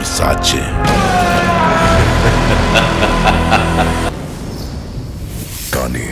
पिशाचे। कानी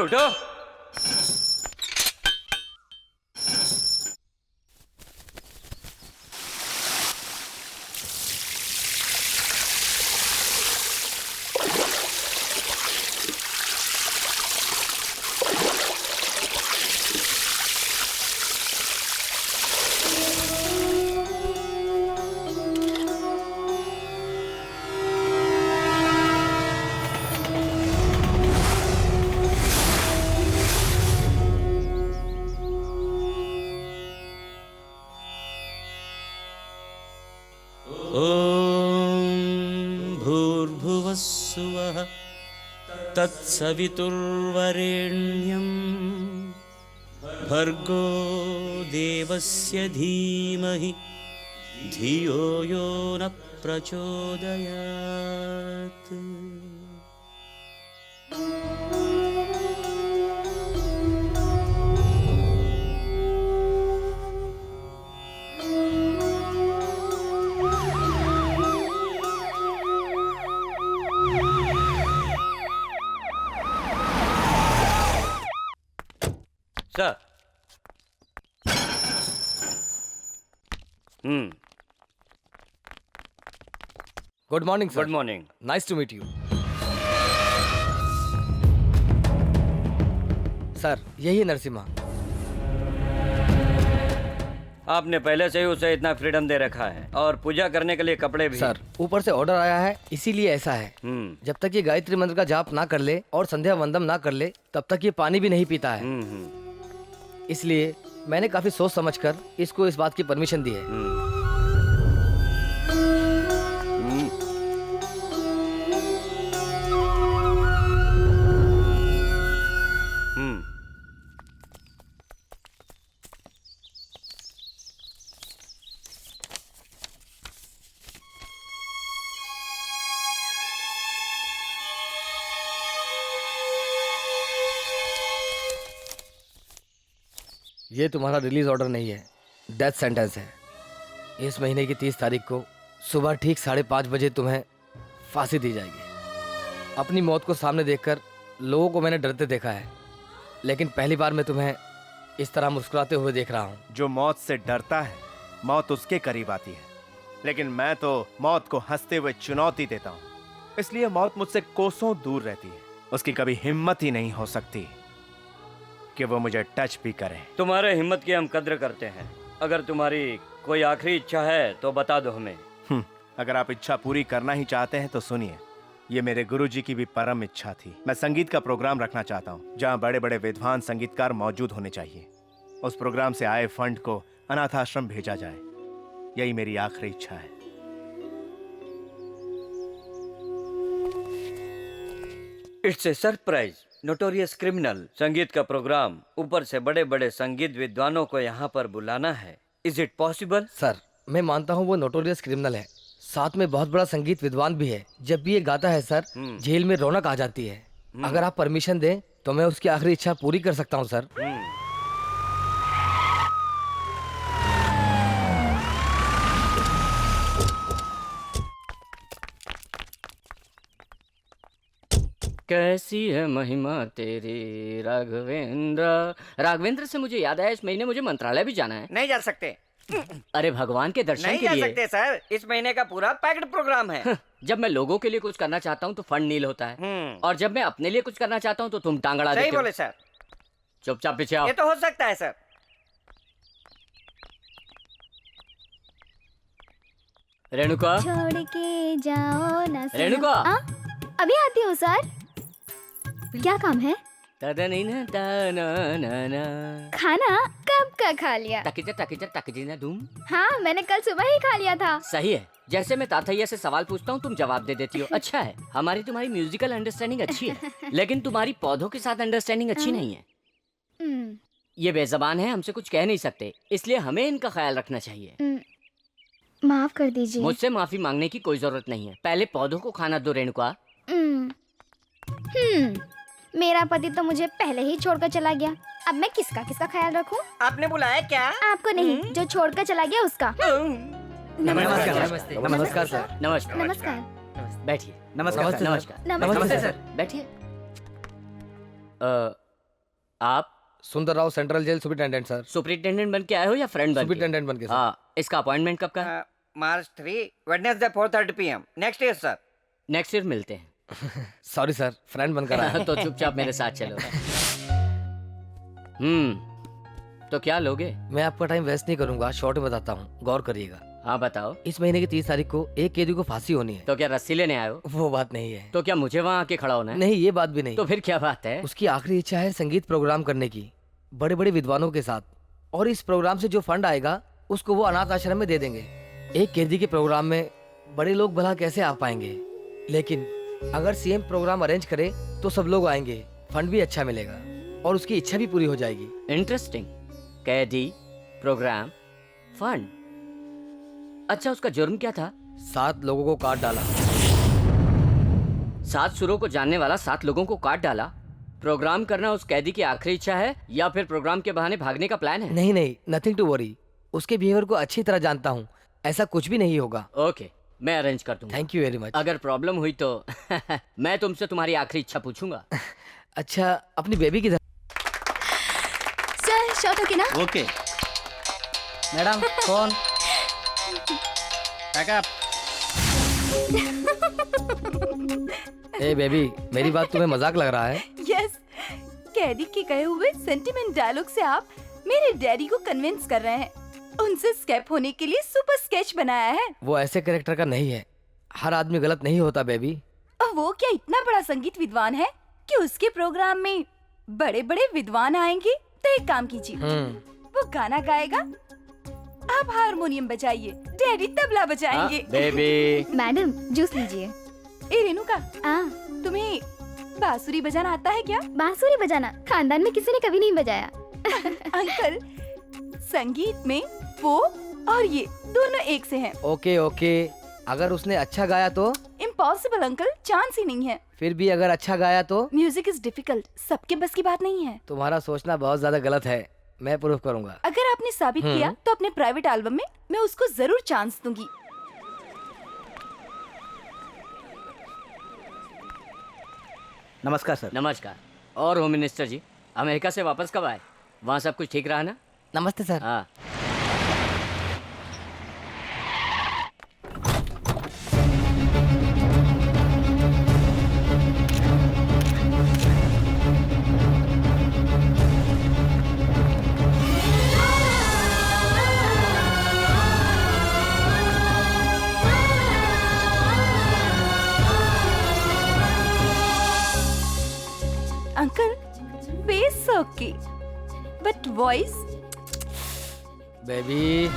उठो। भूर्भुवस्सुवः तत्सवितुर्वरेण्यं भर्गो देवस्य धीमहि धियो यो न प्रचोदयात्। Sir. Good morning sir. Good morning. Nice to meet you sir. यही है नरसिम्हा। आपने पहले से ही उसे इतना फ्रीडम दे रखा है और पूजा करने के लिए कपड़े भी। सर ऊपर से ऑर्डर आया है, इसीलिए ऐसा है। जब तक ये गायत्री मंत्र का जाप ना कर ले और संध्या वंदन ना कर ले तब तक ये पानी भी नहीं पीता है। इसलिए मैंने काफी सोच समझकर इसको इस बात की परमिशन दी है। ये तुम्हारा रिलीज ऑर्डर नहीं है, डेथ सेंटेंस है। इस महीने की 30 तारीख को सुबह ठीक 5:30 बजे तुम्हें फांसी दी जाएगी। अपनी मौत को सामने देखकर लोगों को मैंने डरते देखा है, लेकिन पहली बार मैं तुम्हें इस तरह मुस्कुराते हुए देख रहा हूँ। जो मौत से डरता है मौत उसके करीब आती है, लेकिन मैं तो मौत को हंसते हुए चुनौती देता हूँ, इसलिए मौत मुझसे कोसों दूर रहती है। उसकी कभी हिम्मत ही नहीं हो सकती कि वो मुझे टच भी करे। तुम्हारे हिम्मत की हम कद्र करते हैं। अगर तुम्हारी कोई आखिरी इच्छा है तो बता दो हमें। अगर आप इच्छा पूरी करना ही चाहते हैं तो सुनिए, ये मेरे गुरुजी की भी परम इच्छा थी। मैं संगीत का प्रोग्राम रखना चाहता हूँ जहाँ बड़े बड़े विद्वान संगीतकार मौजूद होने चाहिए। उस प्रोग्राम से आए फंड को अनाथ आश्रम भेजा जाए। यही मेरी आखिरी इच्छा है। It's a surprise. Notorious criminal संगीत का प्रोग्राम, ऊपर से बड़े बड़े संगीत विद्वानों को यहाँ पर बुलाना है। Is it possible? सर मैं मानता हूँ वो नोटोरियस क्रिमिनल है, साथ में बहुत बड़ा संगीत विद्वान भी है। जब भी ये गाता है सर, झील में रौनक आ जाती है। अगर आप परमिशन दें तो मैं उसकी आखिरी इच्छा पूरी कर सकता हूँ सर। कैसी है महिमा तेरी राघवेंद्र। राघवेंद्र से मुझे याद आया, इस महीने मुझे मंत्रालय भी जाना है। नहीं जा सकते। अरे भगवान के दर्शन नहीं के जा लिए। सकते सर, इस महीने का पूरा पैक्ड प्रोग्राम है। जब मैं लोगों के लिए कुछ करना चाहता हूँ तो फंड नील होता है, और जब मैं अपने लिए कुछ करना चाहता हूँ तो तुम टांग अड़ा सही देते हो। बोले सर। चुपचाप पीछे आओ। ये तो हो सकता है सर। रेणुका, छोड़ के जाओ ना सनम। रेणुका। आ? अभी आती हूँ सर। क्या काम है? तदनीना तानानाना। खाना कब का खा लिया? तकिजा धूम। हाँ मैंने कल सुबह ही खा लिया था। सही है, जैसे मैं ताथैया से सवाल पूछता हूँ तुम जवाब दे देती हो। अच्छा है, हमारी तुम्हारी म्यूजिकल अंडरस्टैंडिंग अच्छी है, लेकिन तुम्हारी पौधों के साथ अंडरस्टैंडिंग अच्छी नहीं है। ये बेजबान है, हमसे कुछ कह नहीं सकते, इसलिए हमें इनका ख्याल रखना चाहिए। माफ कर दीजिए। मुझसे माफी मांगने की कोई जरूरत नहीं है, पहले पौधों को खाना दो रेणुका। मेरा पति तो मुझे पहले ही छोड़कर चला गया, अब मैं किसका किसका ख्याल रखूं? आपने बुलाया क्या? आपको नहीं, जो छोड़कर चला गया उसका। नमस्कार। नमस्कार सर। नमस्कार। नमस्कार। बैठिए। नमस्कार नमस्कार। नमस्ते सर, बैठिए। आप Sundar Rao central jail superintendent sir. Superintendent बन के आए हो या फ्रेंड बन के? सुपरिटेंडेंट बन के सर। हाँ, इसका अपॉइंटमेंट कब का है? मार्च 3 Wednesday 4:30 PM next year sir. Next year मिलते हैं। सॉरी सर, फ्रेंड बनकर आया। तो चुपचाप मेरे साथ चलो। तो क्या लोगे? मैं आपका टाइम वेस्ट नहीं करूंगा, शॉर्ट में बताता हूँ, गौर करिएगा। हाँ बताओ। इस महीने की 30 तारीख को एक कैदी को फांसी होनी है। तो क्या रस्सी लेने आए हो? वो बात नहीं है। तो क्या मुझे वहाँ आके खड़ा होना है? नहीं, ये बात भी नहीं। तो फिर क्या बात है? उसकी आखिरी इच्छा है संगीत प्रोग्राम करने की, बड़े बड़े विद्वानों के साथ, और इस प्रोग्राम से जो फंड आएगा उसको वो अनाथ आश्रम में दे देंगे। एक कैदी के प्रोग्राम में बड़े लोग भला कैसे आ पाएंगे, लेकिन अगर सीएम प्रोग्राम अरेंज करे तो सब लोग आएंगे, फंड भी अच्छा मिलेगा और उसकी इच्छा भी पूरी हो जाएगी। इंटरेस्टिंग। कैदी, प्रोग्राम, फंड। अच्छा, उसका जुर्म क्या था? 7 लोगों को काट डाला। 7 सुरों को जानने वाला 7 लोगों को काट डाला। प्रोग्राम करना उस कैदी की आखिरी इच्छा है या फिर प्रोग्राम के बहाने भागने का प्लान है? नहीं, नथिंग टू वरी। उसके बिहेवियर को अच्छी तरह जानता हूँ, ऐसा कुछ भी नहीं होगा। ओके, मैं अरेंज कर दूंगा। Thank you very much. अगर प्रॉब्लम हुई तो मैं तुमसे तुम्हारी आखिरी इच्छा पूछूंगा। अच्छा, अपनी बेबी किधर? सर शॉट होगी ना? ओके मैडम, कौन? ए बेबी, मेरी बात तुम्हें मजाक लग रहा है? यस, कैदी के कहे हुए सेंटिमेंट डायलॉग से आप मेरे डैडी को कन्विंस कर रहे हैं। उनसे स्केप होने के लिए सुपर स्केच बनाया है। वो ऐसे कैरेक्टर का नहीं है, हर आदमी गलत नहीं होता बेबी। और वो क्या इतना बड़ा संगीत विद्वान है कि उसके प्रोग्राम में बड़े बड़े विद्वान आएंगे? तो एक काम कीजिए, वो गाना गाएगा, आप हारमोनियम बजाइए, डैडी तबला बजाएंगे। बेबी। मैडम जूस लीजिए। ए रेणुका, तुम्हें बांसुरी बजाना आता है क्या? बांसुरी बजाना खानदान में किसी ने कभी नहीं बजाया। अंकल, संगीत में वो और ये दोनों एक से हैं। ओके, अगर उसने अच्छा गाया तो? इम्पॉसिबल अंकल, चांस ही नहीं है। फिर भी अगर अच्छा गाया तो? म्यूजिक इज डिफिकल्ट, सबके बस की बात नहीं है। तुम्हारा सोचना बहुत ज्यादा गलत है, मैं प्रूफ करूंगा। अगर आपने साबित किया तो अपने प्राइवेट एल्बम में मैं उसको जरूर चांस दूंगी। नमस्कार सर। नमस्कार। और होम मिनिस्टर जी, अमेरिका से वापस कब आए? वहाँ सब कुछ ठीक रहा ना? नमस्ते सर। हाँ। Uncle, face okay, but voice baby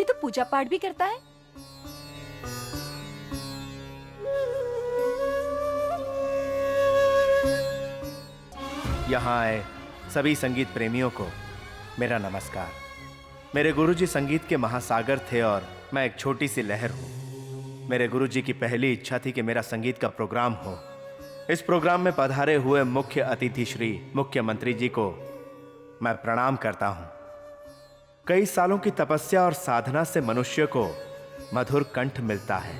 ये तो पूजा पाठ भी करता है। यहाँ आए सभी संगीत प्रेमियों को मेरा नमस्कार। मेरे गुरुजी संगीत के महासागर थे और मैं एक छोटी सी लहर हूँ। मेरे गुरुजी की पहली इच्छा थी कि मेरा संगीत का प्रोग्राम हो। इस प्रोग्राम में पधारे हुए मुख्य अतिथि श्री मुख्यमंत्री जी को मैं प्रणाम करता हूँ। कई सालों की तपस्या और साधना से मनुष्य को मधुर कंठ मिलता है।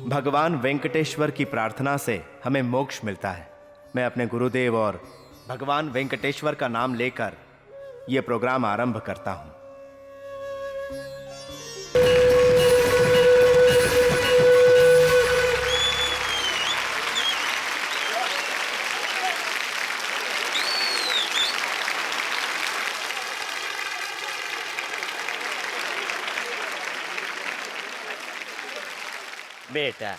भगवान वेंकटेश्वर की प्रार्थना से हमें मोक्ष मिलता है। मैं अपने गुरुदेव और भगवान वेंकटेश्वर का नाम लेकर यह प्रोग्राम आरंभ करता हूं। बेटा,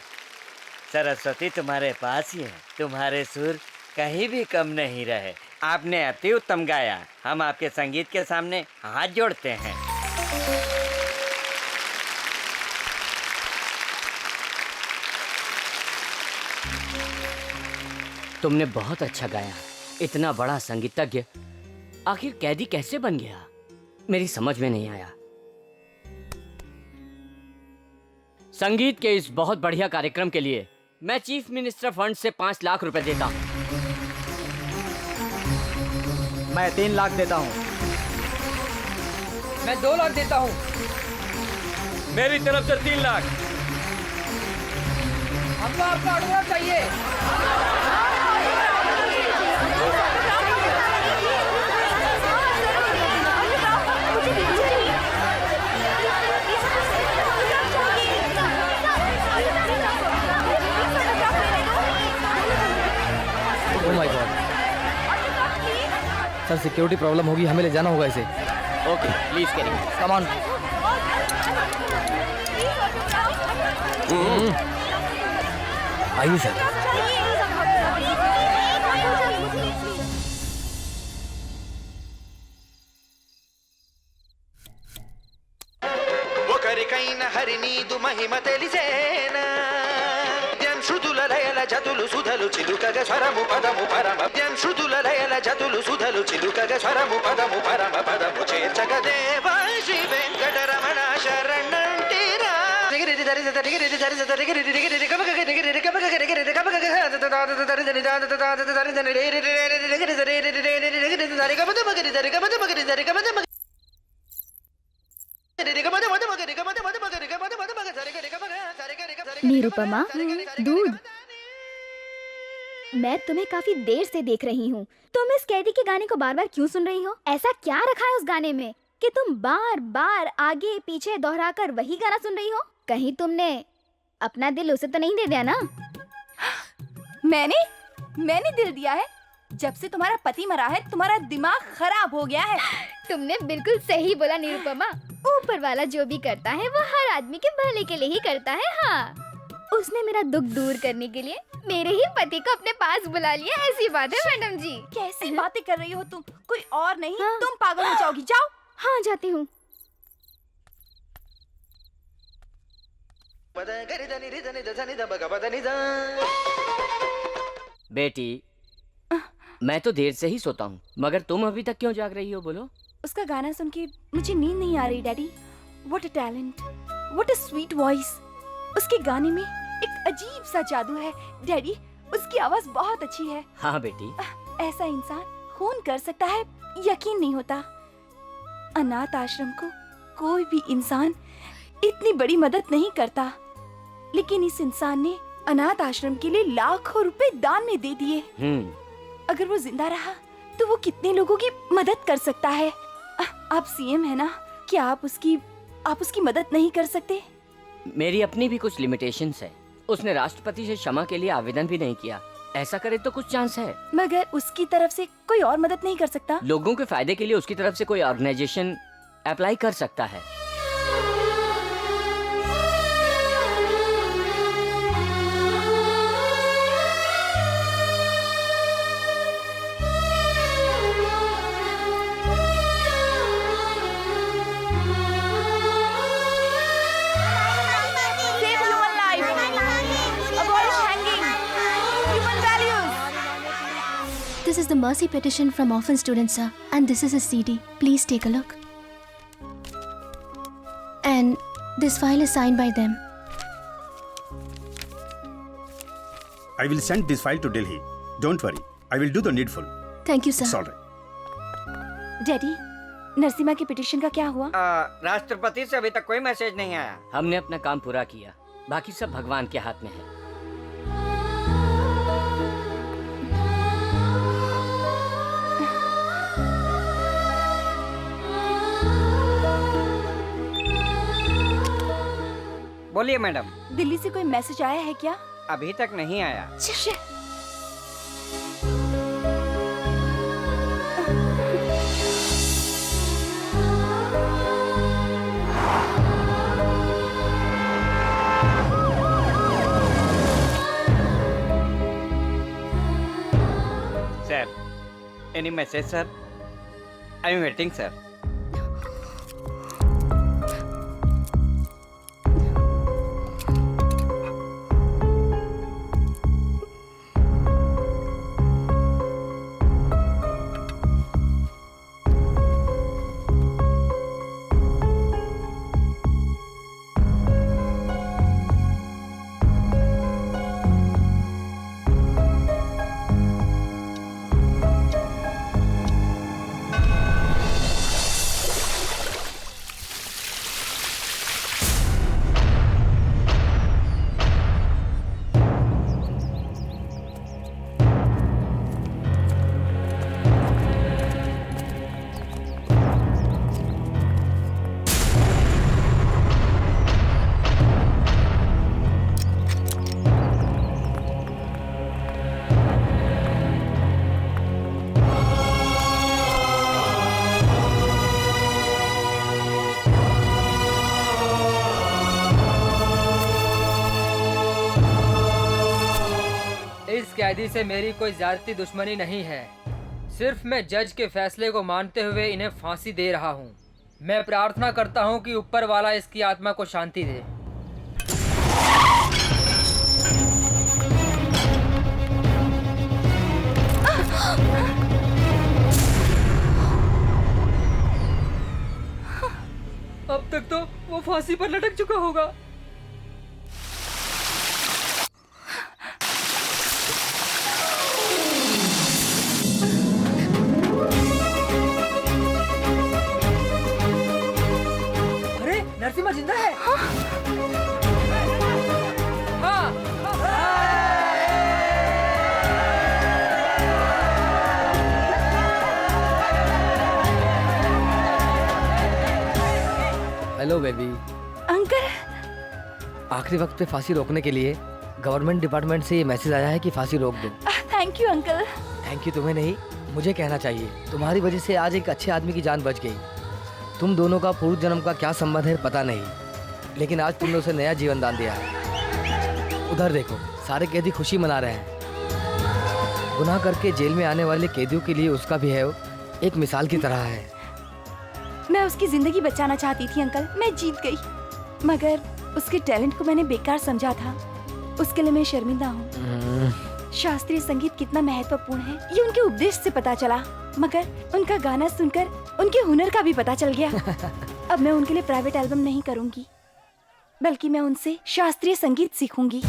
सरस्वती तुम्हारे पास ही है। तुम्हारे सुर कहीं भी कम नहीं रहे। आपने अति उत्तम गाया। हम आपके संगीत के सामने हाथ जोड़ते हैं। तुमने बहुत अच्छा गाया। इतना बड़ा संगीतज्ञ आखिर कैदी कैसे बन गया, मेरी समझ में नहीं आया। संगीत के इस बहुत बढ़िया कार्यक्रम के लिए मैं चीफ मिनिस्टर फंड से 5 लाख रुपए देता हूं। मैं 3 लाख देता हूँ। मैं 2 लाख देता हूँ। मेरी तरफ से 3 लाख। हमको आपका ऑर्डर चाहिए। Oh my God, sir security problem होगी, हमें ले जाना होगा इसे। Okay, please carry. Come on. आइए सर। ఒకరికైన హరినీదు మహిమ తెలిసేనా శృతుల లయల జతులు సుధలు చిలుకగ స్వరము పదము పరమ శృతుల లయల జతులు సుధలు చిలుకగ స్వరము పదము పరమ పదము చేర్చగ దేవా శ్రీ వెంకటరమణ శరణంటిరా निरुपमा, दूध। मैं तुम्हें काफी देर से देख रही हूँ। तुम इस कैदी के गाने को बार बार क्यों सुन रही हो? ऐसा क्या रखा है उस गाने में कि तुम बार बार आगे पीछे दोहराकर वही गाना सुन रही हो? कहीं तुमने अपना दिल उसे तो नहीं दे दिया ना? मैंने दिल दिया है। जब से तुम्हारा पति मरा है तुम्हारा दिमाग खराब हो गया है। तुमने बिल्कुल सही बोला निरुपमा। ऊपर वाला जो भी करता है वो हर आदमी के भले के लिए ही करता है। हाँ, उसने मेरा दुख दूर करने के लिए मेरे ही पति को अपने पास बुला लिया। ऐसी बात है मैडम जी। कैसी बातें कर रही हो तुम? कोई और नहीं, हाँ। तुम पागल हो जाओगी। जाओ। हाँ, जाती हूँ। बेटी, मैं तो देर से ही सोता हूँ, मगर तुम अभी तक क्यों जाग रही हो? बोलो। उसका गाना सुन के मुझे नींद नहीं आ रही daddy. What a talent, what a sweet voice. उसके गाने में एक अजीब सा जादू है डैडी। उसकी आवाज बहुत अच्छी है। हाँ बेटी। ऐसा इंसान खून कर सकता है, यकीन नहीं होता। अनाथ आश्रम को कोई भी इंसान इतनी बड़ी मदद नहीं करता, लेकिन इस इंसान ने अनाथ आश्रम के लिए लाखों रुपए दान में दे दिए। अगर वो जिंदा रहा तो वो कितने लोगों की मदद कर सकता है। आप सीएम है ना, क्या आप उसकी मदद नहीं कर सकते? मेरी अपनी भी कुछ लिमिटेशंस है। उसने राष्ट्रपति से क्षमा के लिए आवेदन भी नहीं किया। ऐसा करे तो कुछ चांस है। मगर उसकी तरफ से कोई और मदद नहीं कर सकता? लोगों के फायदे के लिए उसकी तरफ से कोई ऑर्गेनाइजेशन अप्लाई कर सकता है। This is the mercy petition from orphan students, sir. And this is a CD. Please take a look. And this file is signed by them. I will send this file to Delhi. Don't worry. I will do the needful. Thank you, sir. It's all right. Daddy, Narasimha की petition का क्या हुआ? राष्ट्रपति से अभी तक कोई message नहीं आया। हमने अपना काम पूरा किया, बाकी सब भगवान के हाथ में है। बोलिए मैडम। दिल्ली से कोई मैसेज आया है क्या? अभी तक नहीं आया। Sir, any message sir? I am waiting sir. इस कैदी से मेरी कोई ज्यादती दुश्मनी नहीं है। सिर्फ मैं जज के फैसले को मानते हुए इन्हें फांसी दे रहा हूँ। मैं प्रार्थना करता हूँ कि ऊपर वाला इसकी आत्मा को शांति दे। अब तक तो वो फांसी पर लटक चुका होगा। नरसिम्हा जिंदा है। हाँ। Hello baby. अंकल, आखिरी वक्त पे फांसी रोकने के लिए गवर्नमेंट डिपार्टमेंट से ये मैसेज आया है कि फांसी रोक दो। Thank you uncle. Thank you तुम्हें नहीं, मुझे कहना चाहिए। तुम्हारी वजह से आज एक अच्छे आदमी की जान बच गई। तुम दोनों का पूर्व जन्म का क्या संबंध है पता नहीं, लेकिन आज तुमने उसे नया जीवन दान दिया है। उधर देखो, सारे कैदी खुशी मना रहे हैं। गुनाह करके जेल में आने वाले कैदियों के लिए उसका भी है एक मिसाल की तरह है। मैं उसकी जिंदगी बचाना चाहती थी अंकल, मैं जीत गई, मगर उसके टैलेंट को मैंने बेकार समझा था। उसके लिए मैं शर्मिंदा हूँ। शास्त्रीय संगीत कितना महत्वपूर्ण है ये उनके उपदेश से पता चला, मगर उनका गाना सुनकर उनके हुनर का भी पता चल गया। अब मैं उनके लिए प्राइवेट एल्बम नहीं करूंगी, बल्कि मैं उनसे शास्त्रीय संगीत सीखूंगी।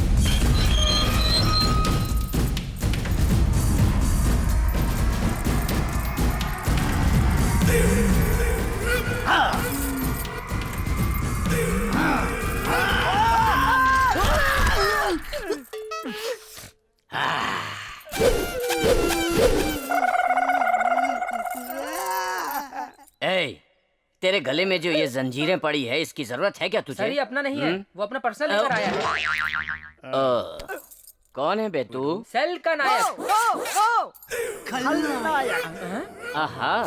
तेरे गले में जो ये जंजीरें पड़ी है, इसकी जरूरत है क्या तुझे? सर, ये अपना नहीं है, वो अपना पर्सनल लेकर आया है। कौन है बे तू? सेल का नायक। आहा,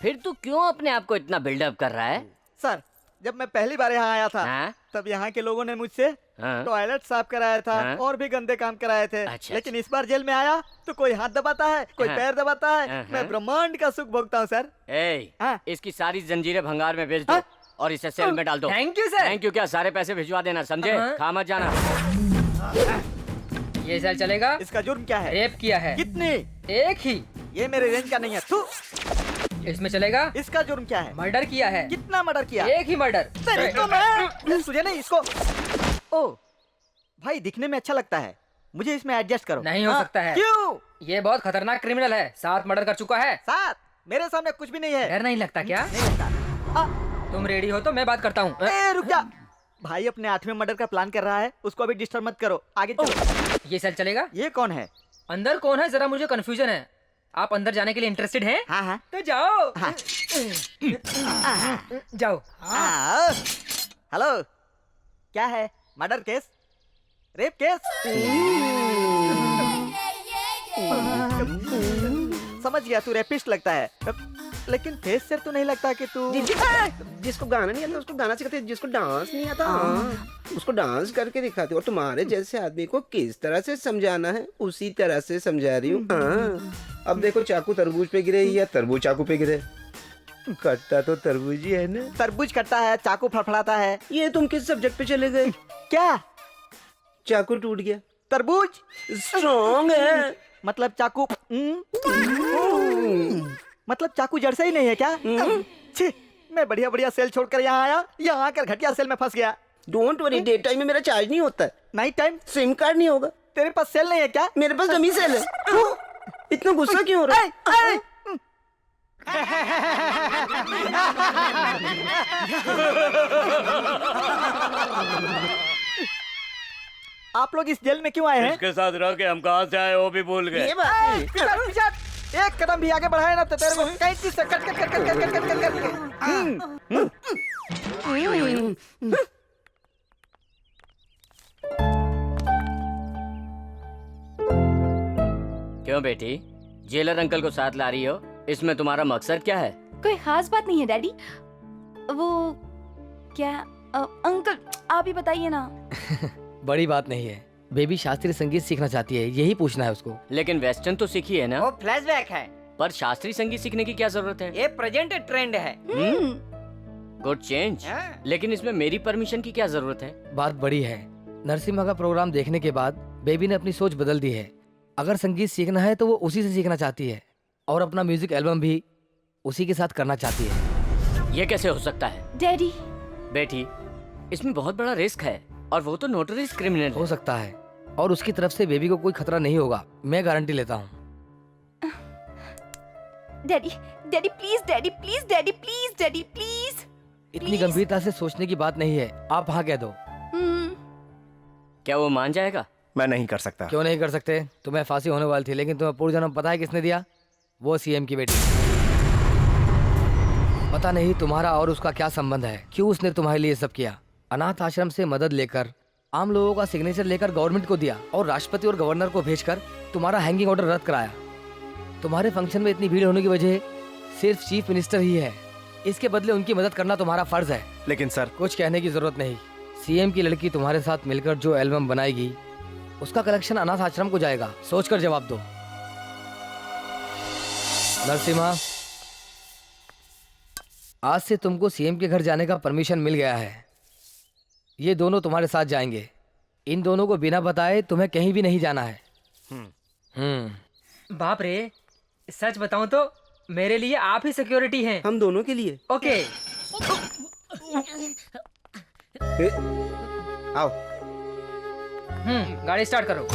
फिर तू क्यों अपने आप को इतना बिल्डअप कर रहा है? सर, जब मैं पहली बार यहाँ आया था तब यहाँ के लोगों ने मुझसे टॉयलेट साफ कराया था और भी गंदे काम कराए थे। लेकिन इस बार जेल में आया तो कोई हाथ दबाता है, कोई पैर दबाता है। मैं ब्रह्मांड का सुख भोगता हूँ सर। इसकी सारी जंजीरें भंगार में बेच दो और इसे सेल में डाल दो। Thank you sir. Thank you क्या, सारे पैसे भिजवा देना, समझे? खा मत जाना। ये सेल चलेगा? इसका जुर्म क्या है? रेप किया है। कितने? एक ही। ये मेरे रेंज का नहीं है। तू इसमें चलेगा? इसका जुर्म क्या है? मर्डर किया है। कितना मर्डर किया? एक ही मर्डर। तेरे तो मैं तुझे नहीं इसको। ओ भाई दिखने में अच्छा लगता है, मुझे इसमें एडजस्ट करो। नहीं हो सकता है। क्यों? ये बहुत खतरनाक क्रिमिनल है, 7 मर्डर कर चुका है। 7? मेरे सामने कुछ भी नहीं है। डर नहीं लगता क्या? नहीं लगता। तुम रेडी हो तो मैं बात करता हूँ। रुक जा। भाई अपने 8वें मर्डर का प्लान कर रहा है, उसको अभी डिस्टर्ब मत करो, आगे चलो। ये सेल चलेगा? ये कौन है? अंदर कौन है जरा मुझे कंफ्यूजन है। आप अंदर जाने के लिए इंटरेस्टेड हैं? हाँ हाँ। तो जाओ। हाँ। जाओ। हेलो, क्या है? Murder case? Rape case? समझ गया, तू रेपिस्ट लगता है, लेकिन फेस से तो नहीं लगता कि तू। जिसको गाना नहीं आता उसको गाना सिखाते, जिसको डांस नहीं आता उसको डांस करके दिखाते। और तुम्हारे जैसे आदमी को किस तरह से समझाना है उसी तरह से समझा रही हूँ। अब देखो चाकू तरबूज पे गिरे या तरबूज चाकू पे गिरे, कटता तो तरबूज ही है ना। तरबूज कटता है, चाकू फड़फड़ाता है। ये तुम किस सब्जेक्ट पे चले गए? क्या? चाकू टूट गया। तरबूज स्ट्रॉन्ग है, मतलब चाकू मतलब चाकू जड़ से ही नहीं है क्या? छी, मैं बढ़िया बढ़िया सेल छोड़कर यहाँ आया, यहाँ आकर घटिया सेल में फंस गया। डोंट वरी, डे टाइम में मेरा चार्ज नहीं होता है। नाइट टाइम सिम कार्ड नहीं होगा। तेरे पास सेल नहीं है क्या? मेरे पास डमी सेल है। इतना गुस्सा क्यों हो रहा है? आप लोग इस जेल में क्यों आए हैं? इसके साथ रह के हम कहाँ से आए वो भी भूल गए। एक कदम भी आगे बढ़ाए ना तो तेरे को कैंची से cut cut cut cut cut cut cut cut क्यों बेटी, जेलर अंकल को साथ ला रही हो? इसमें तुम्हारा मकसद क्या है? कोई खास बात नहीं है डैडी। वो क्या अंकल आप ही बताइए ना। बड़ी बात नहीं है, बेबी शास्त्रीय संगीत सीखना चाहती है, यही पूछना है उसको। लेकिन वेस्टर्न तो सीखी है ना? वो फ्लैशबैक है। पर शास्त्रीय संगीत सीखने की क्या जरूरत है? ये प्रेजेंट ट्रेंड है। Good change. लेकिन इसमें मेरी परमिशन की क्या जरूरत है? बात बड़ी है। नरसिम्हा का प्रोग्राम देखने के बाद बेबी ने अपनी सोच बदल दी है। अगर संगीत सीखना है तो वो उसी से सीखना चाहती है और अपना म्यूजिक एल्बम भी उसी के साथ करना चाहती है। ये कैसे हो सकता है? डैडी बेटी, इसमें बहुत बड़ा रिस्क है और वो तो नोटरीज क्रिमिनल हो सकता है और उसकी तरफ से बेबी को कोई खतरा नहीं होगा, मैं गारंटी लेता हूँ। Daddy daddy please, daddy please, daddy please, daddy please. इतनी गंभीरता से सोचने की बात नहीं है, आप हाँ कह दो। क्या वो मान जाएगा? मैं नहीं कर सकता। क्यों नहीं कर सकते? तुम्हें फांसी होने वाली थी, लेकिन तुम्हें पूर्व जन्म पता है किसने दिया? वो सीएम की बेटी। पता नहीं तुम्हारा और उसका क्या संबंध है, क्यों उसने तुम्हारे लिए सब किया। अनाथ आश्रम से मदद लेकर आम लोगों का सिग्नेचर लेकर गवर्नमेंट को दिया और राष्ट्रपति और गवर्नर को भेजकर तुम्हारा हैंगिंग ऑर्डर रद्द कराया। तुम्हारे फंक्शन में इतनी भीड़ होने की वजह सिर्फ चीफ मिनिस्टर ही है, इसके बदले उनकी मदद करना तुम्हारा फर्ज है। लेकिन सर, कुछ कहने की जरूरत नहीं। सीएम की लड़की तुम्हारे साथ मिलकर जो एल्बम बनाएगी उसका कलेक्शन अनाथ आश्रम को जाएगा। सोचकर जवाब दो। नरसिम्हा, आज से तुमको सीएम के घर जाने का परमिशन मिल गया है। ये दोनों तुम्हारे साथ जाएंगे। इन दोनों को बिना बताए तुम्हें कहीं भी नहीं जाना है। बाप रे, सच बताऊं तो मेरे लिए आप ही सिक्योरिटी हैं। हम दोनों के लिए। ओके। आओ। गाड़ी स्टार्ट करो।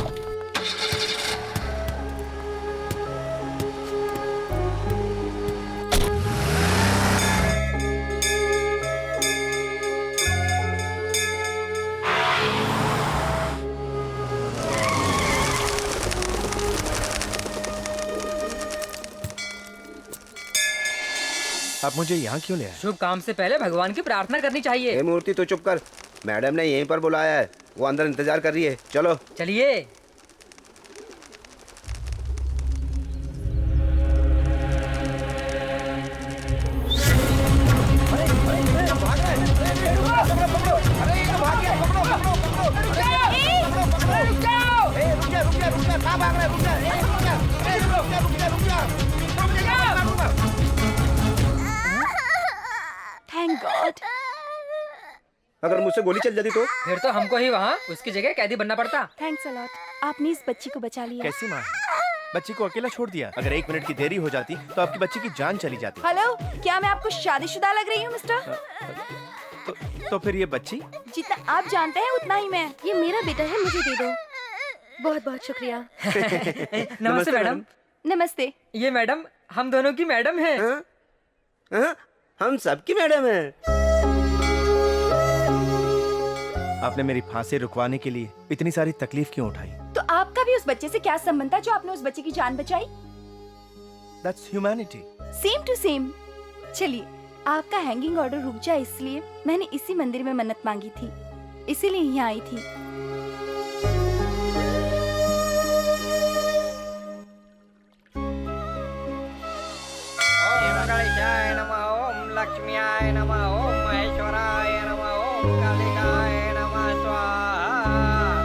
आप मुझे यहाँ क्यों ले आए? शुभ काम से पहले भगवान की प्रार्थना करनी चाहिए। मूर्ति तो चुप कर, मैडम ने यहीं पर बुलाया है, वो अंदर इंतजार कर रही है। चलो चलिए। Thank God. अगर मुझसे गोली चल जाती तो? फिर तो हमको ही वहाँ उसकी जगह कैदी बनना पड़ता। थैंक्स अ लॉट, आपने इस बच्ची को बचा लिया। कैसी माँ है? बच्ची को अकेला छोड़ दिया। अगर 1 मिनट की देरी हो जाती तो आपकी बच्ची की जान चली जाती। हेलो, क्या मैं आपको शादीशुदा लग रही हूँ मिस्टर? तो फिर ये बच्ची? जितना आप जानते हैं उतना ही मैं। ये मेरा बेटा है, मुझे दे दो। बहुत बहुत शुक्रिया। नमस्ते मैडम। नमस्ते। ये मैडम हम दोनों की मैडम है। हम सबकी मैडम है। आपने मेरी फांसी रुकवाने के लिए इतनी सारी तकलीफ क्यों उठाई? तो आपका भी उस बच्चे से क्या संबंध था जो आपने उस बच्चे की जान बचाई? That's humanity. Same to same. चलिए, आपका हैंगिंग ऑर्डर रुक जाए इसलिए मैंने इसी मंदिर में मन्नत मांगी थी, इसीलिए यहाँ आई थी। गणेशाय नमः, ओम लक्ष्म्याय नमः, ओम महेश्वराय नमः, ओम कालिकाय नमः स्वाहा,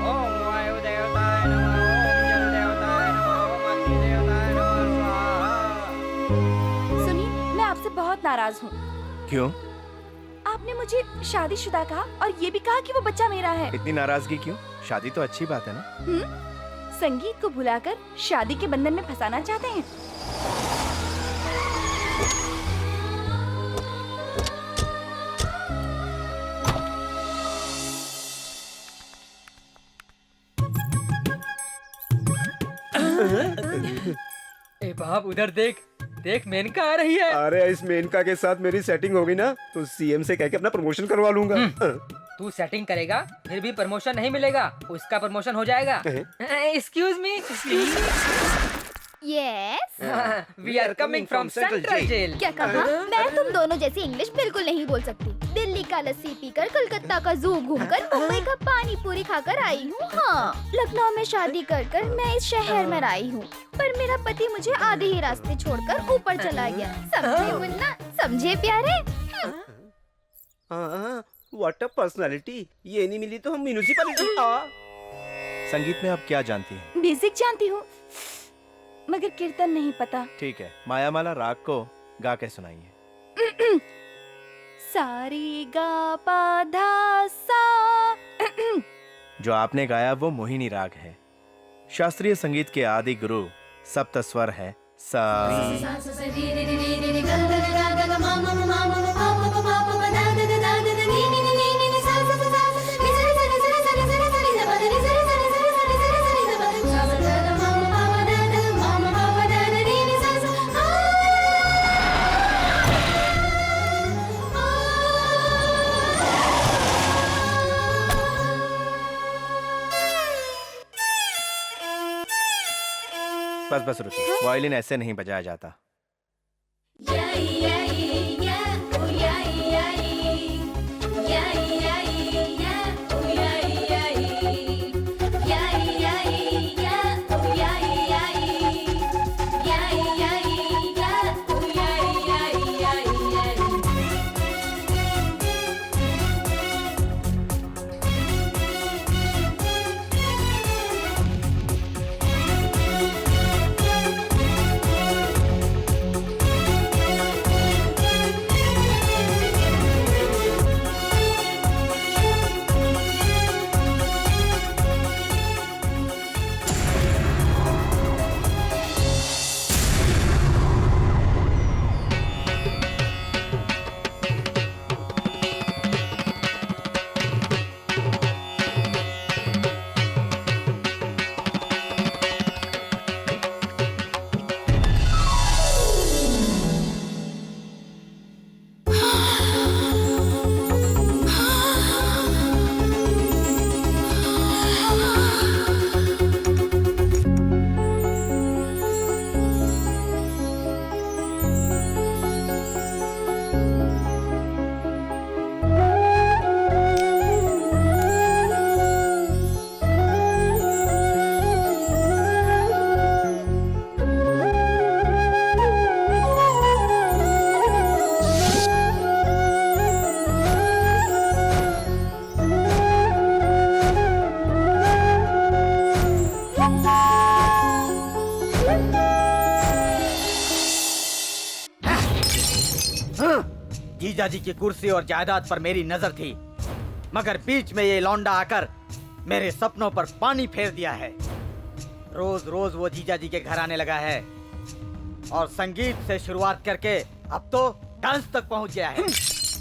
ओम वायु देवताय नमः, ओम जल देवताय नमः, ओम अग्नि देवताय नमः स्वाहा। सुनिए, मैं आपसे बहुत नाराज हूँ। क्यों? आपने मुझे शादीशुदा कहा और ये भी कहा कि वो बच्चा मेरा है। इतनी नाराजगी क्यों? शादी तो अच्छी बात है ना। संगीत को भुलाकर शादी के बंधन में फंसाना चाहते हैं। ए बाप, उधर देख देख, मेनका आ रही है। अरे इस मेनका के साथ मेरी सेटिंग होगी ना तो सीएम से कह के अपना प्रमोशन करवा लूंगा। तू सेटिंग करेगा फिर भी प्रमोशन नहीं मिलेगा, उसका प्रमोशन हो जाएगा। Excuse me, yes, we are coming from central jail. क्या कहा? मैं तुम दोनों जैसी इंग्लिश बिल्कुल नहीं बोल सकती। दिल्ली का लस्सी पीकर, कलकत्ता का जू घूमकर, मुंबई का पानी पूरी खाकर आई हूँ। हाँ, लखनऊ में शादी कर मैं इस शहर में आई हूँ, पर मेरा पति मुझे आधे ही रास्ते छोड़कर ऊपर चला गया। समझे मुन्ना, समझे प्यारे? What a personality. ये नहीं मिली तो हम म्यूनिसिपैलिटी। संगीत में आप क्या जानती हैं? बेसिक जानती हूँ, मगर कीर्तन नहीं पता। ठीक है, मायामाला राग को गा के सुनाइए। सारी गा पा धा सा। जो आपने गाया वो मोहिनी राग है। शास्त्रीय संगीत के आदि गुरु सप्त स्वर है सा। बस रुकिए, वायलिन ऐसे नहीं बजाया जाता। जीजा जी की कुर्सी और जायदाद पर मेरी नजर थी, मगर बीच में ये लौंडा आकर मेरे सपनों पर पानी फेर दिया है। रोज रोज वो जीजा जी के घर आने लगा है और संगीत से शुरुआत करके अब तो डांस तक पहुंच गया है।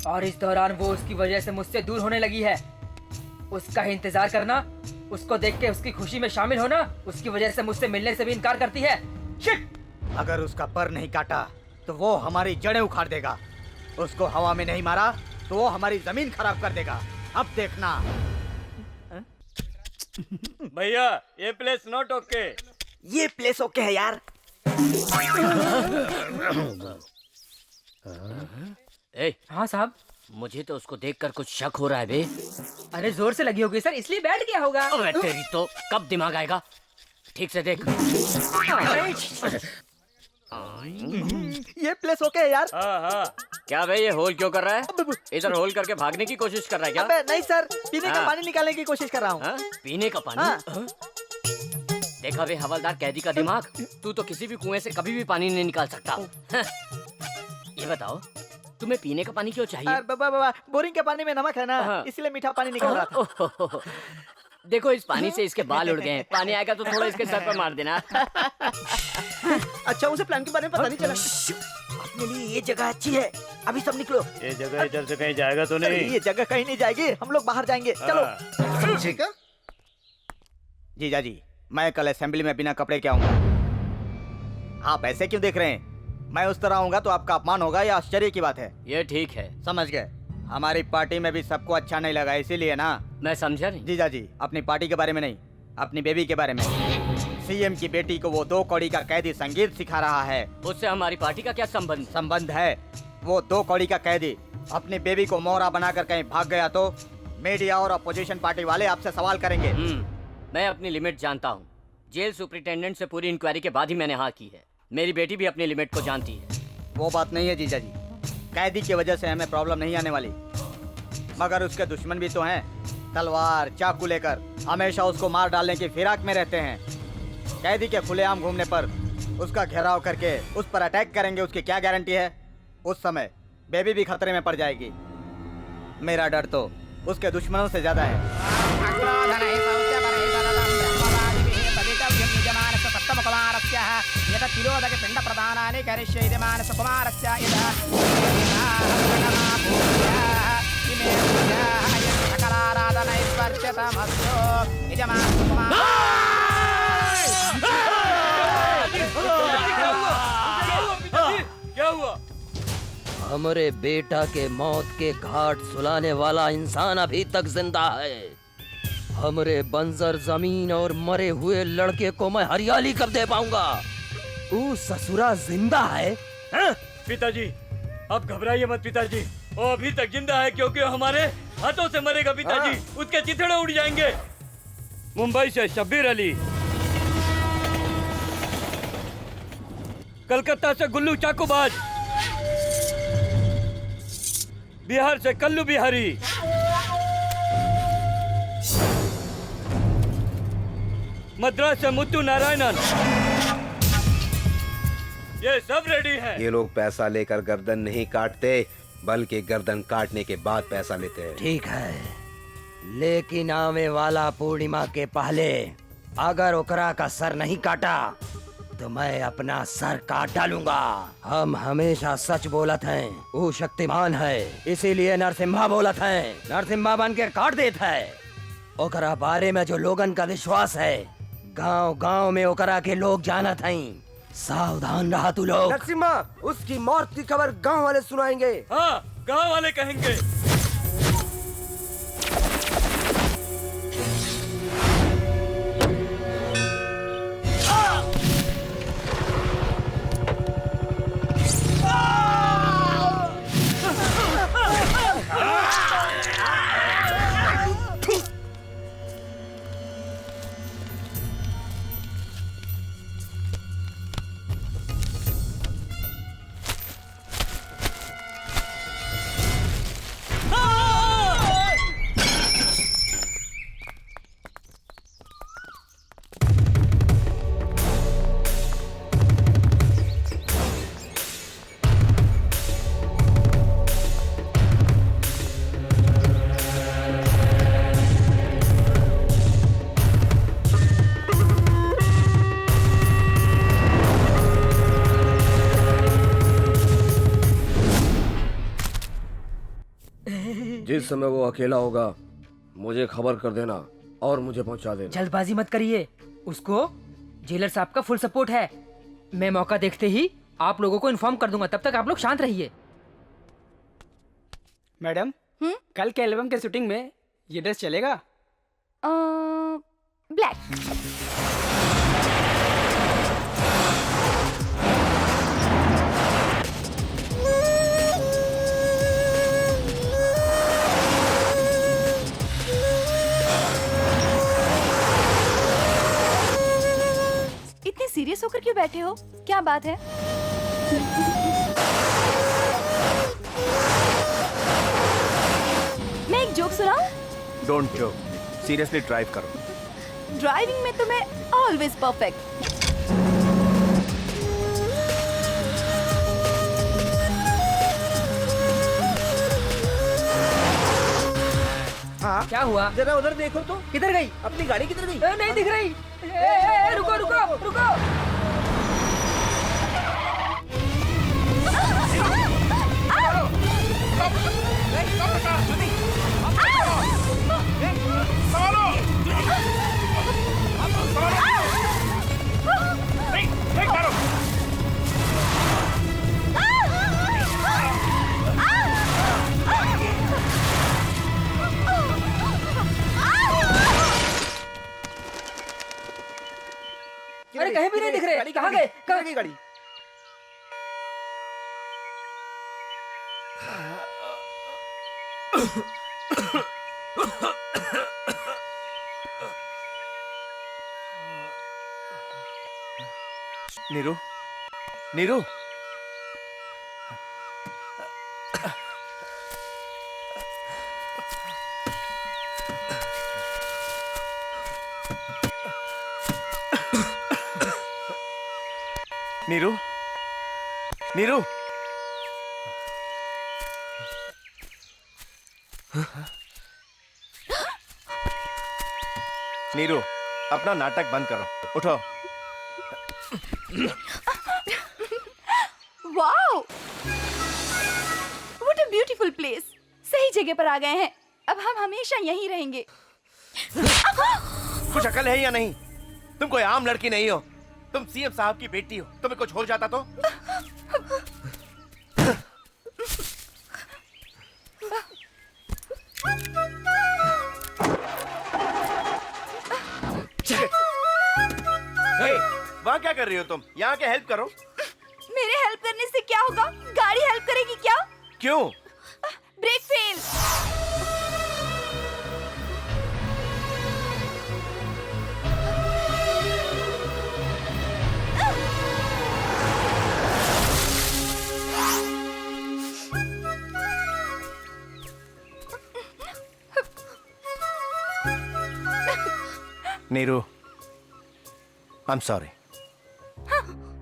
और इस दौरान वो उसकी वजह से मुझसे दूर होने लगी है। उसका ही इंतजार करना, उसको देख के उसकी खुशी में शामिल होना, उसकी वजह से मुझसे मिलने से भी इनकार करती है। शिट! अगर उसका पर नहीं काटा तो वो हमारी जड़ें उखाड़ देगा। उसको हवा में नहीं मारा तो वो हमारी जमीन खराब कर देगा। अब देखना। भैया ये प्लेस नॉट ओके। ये प्लेस ओके है यार। ए, हाँ साहब। मुझे तो उसको देखकर कुछ शक हो रहा है बे। अरे जोर से लगी होगी सर, इसलिए बैठ गया होगा। अबे तेरी तो कब दिमाग आएगा? ठीक से देख। ये प्लेस ओके है यार। हाँ। क्या बे ये होल क्यों कर रहा है? इधर होल करके भागने की कोशिश कर रहा है क्या? अबे नहीं सर, पीने का हाँ। पानी निकालने की कोशिश कर रहा हूँ। पीने का पानी? हाँ। देखा बे हवलदार कैदी का दिमाग। तू तो किसी भी कुएं से कभी भी पानी नहीं निकाल सकता। ये बताओ तुम्हें पीने का पानी क्यों चाहिए? बाबा बोरिंग के पानी में नमक है ना, इसलिए मीठा पानी निकल रहा था। देखो इस पानी से इसके बाल उड़ गए हैं। पानी आएगा तो थोड़ा इसके सर पर मार देना। अच्छा उसे प्लान के बारे में पता नहीं चला। अपने लिए ये जगह अच्छी है, अभी सब निकलो। ये जगह इधर से कहीं जाएगा तो नहीं? ये जगह कहीं नहीं जाएगी, हम लोग बाहर जाएंगे। चलो। ठीक है जीजा जी, मैं कल असेंबली में बिना कपड़े के आऊंगा। आप ऐसे क्यों देख रहे हैं? मैं उस तरह आऊंगा तो आपका अपमान होगा या आश्चर्य की बात है? ये ठीक है। समझ गए। हमारी पार्टी में भी सबको अच्छा नहीं लगा, इसीलिए ना। मैं समझा नहीं। जीजा जी, अपनी पार्टी के बारे में नहीं, अपनी बेबी के बारे में। सीएम की बेटी को वो 2 कौड़ी का कैदी संगीत सिखा रहा है। उससे हमारी पार्टी का क्या संबंध? संबंध है। वो 2 कौड़ी का कैदी अपनी बेबी को मोहरा बनाकर कहीं भाग गया तो मीडिया और अपोजिशन पार्टी वाले आपसे सवाल करेंगे। मैं अपनी लिमिट जानता हूँ। जेल सुपरिटेंडेंट से पूरी इंक्वायरी के बाद ही मैंने हाँ की है। मेरी बेटी भी अपनी लिमिट को जानती है। वो बात नहीं है जीजा जी, कैदी की वजह से हमें प्रॉब्लम नहीं आने वाली, मगर उसके दुश्मन भी तो हैं। तलवार चाकू लेकर हमेशा उसको मार डालने की फिराक में रहते हैं। कैदी के खुलेआम घूमने पर उसका घेराव करके उस पर अटैक करेंगे, उसकी क्या गारंटी है? उस समय बेबी भी खतरे में पड़ जाएगी। मेरा डर तो उसके दुश्मनों से ज्यादा है। पिंड प्रदानानि करिष्ये मानस कुमारस्य क्या हुआ? हमारे बेटा के मौत के घाट सुलाने वाला इंसान अभी तक जिंदा है। हमारे बंजर जमीन और मरे हुए लड़के को मैं हरियाली कब दे पाऊंगा? वो ससुरा जिंदा है? पिताजी आप घबराइए मत पिताजी, वो अभी तक जिंदा है क्योंकि हमारे हाथों से मरेगा पिताजी। उसके चिथड़े उड़ जाएंगे। मुंबई से शब्बीर अली, कलकत्ता से गुल्लू चाकूबाज, बिहार से कल्लू बिहारी, मद्रास से मुत्तू नारायणन, ये सब रेडी हैं। ये लोग पैसा लेकर गर्दन नहीं काटते, बल्कि गर्दन काटने के बाद पैसा लेते हैं। ठीक है, लेकिन आने वाला पूर्णिमा के पहले अगर ओकरा का सर नहीं काटा तो मैं अपना सर काट डालूंगा। हम हमेशा सच बोलत हैं, वो शक्तिमान है, इसीलिए नरसिम्हा बोलत हैं। नरसिम्हा बन के काट देता है। ओकरा बारे में जो लोगन का विश्वास है, गांव गांव में ओकरा के लोग जानत हैं। सावधान रहा तू लोग। नरसिम्हा, उसकी मौत की खबर गांव वाले सुनाएंगे। हाँ, गांव वाले कहेंगे। जिस समय वो अकेला होगा मुझे खबर कर देना और मुझे पहुंचा देना। जल्दबाजी मत करिए, उसको जेलर साहब का फुल सपोर्ट है। मैं मौका देखते ही आप लोगों को इन्फॉर्म कर दूंगा, तब तक आप लोग शांत रहिए। मैडम, कल के एल्बम के शूटिंग में ये ड्रेस चलेगा? ब्लैक। इतने सीरियस होकर क्यों बैठे हो? क्या बात है? मैं एक जोक सुनाऊं? डोंट जोक, सीरियसली ड्राइव करो। ड्राइविंग में तो मैं ऑलवेज परफेक्ट। हाँ, क्या हुआ? जरा उधर देखो तो। किधर गई? अपनी गाड़ी किधर गई? नहीं दिख रही। रुको रुको रुको। अरे कहीं भी नहीं दिख रहे। कहाँ गए? कहाँ गई गाड़ी? नीरू, नीरू, नीरू, नीरू, नीरू, अपना नाटक बंद करो, उठो। Wow! What a beautiful place! सही जगह पर आ गए हैं। अब हम हमेशा यहीं रहेंगे। कुछ अकल है या नहीं? तुम कोई आम लड़की नहीं हो, तुम सीएम साहब की बेटी हो। तुम्हें कुछ हो जाता तो? वहाँ क्या कर रही हो तुम? यहाँ के हेल्प करो। मेरे हेल्प करने से क्या होगा? गाड़ी हेल्प करेगी क्या? क्यों? Brake fail. Neeru, I am sorry.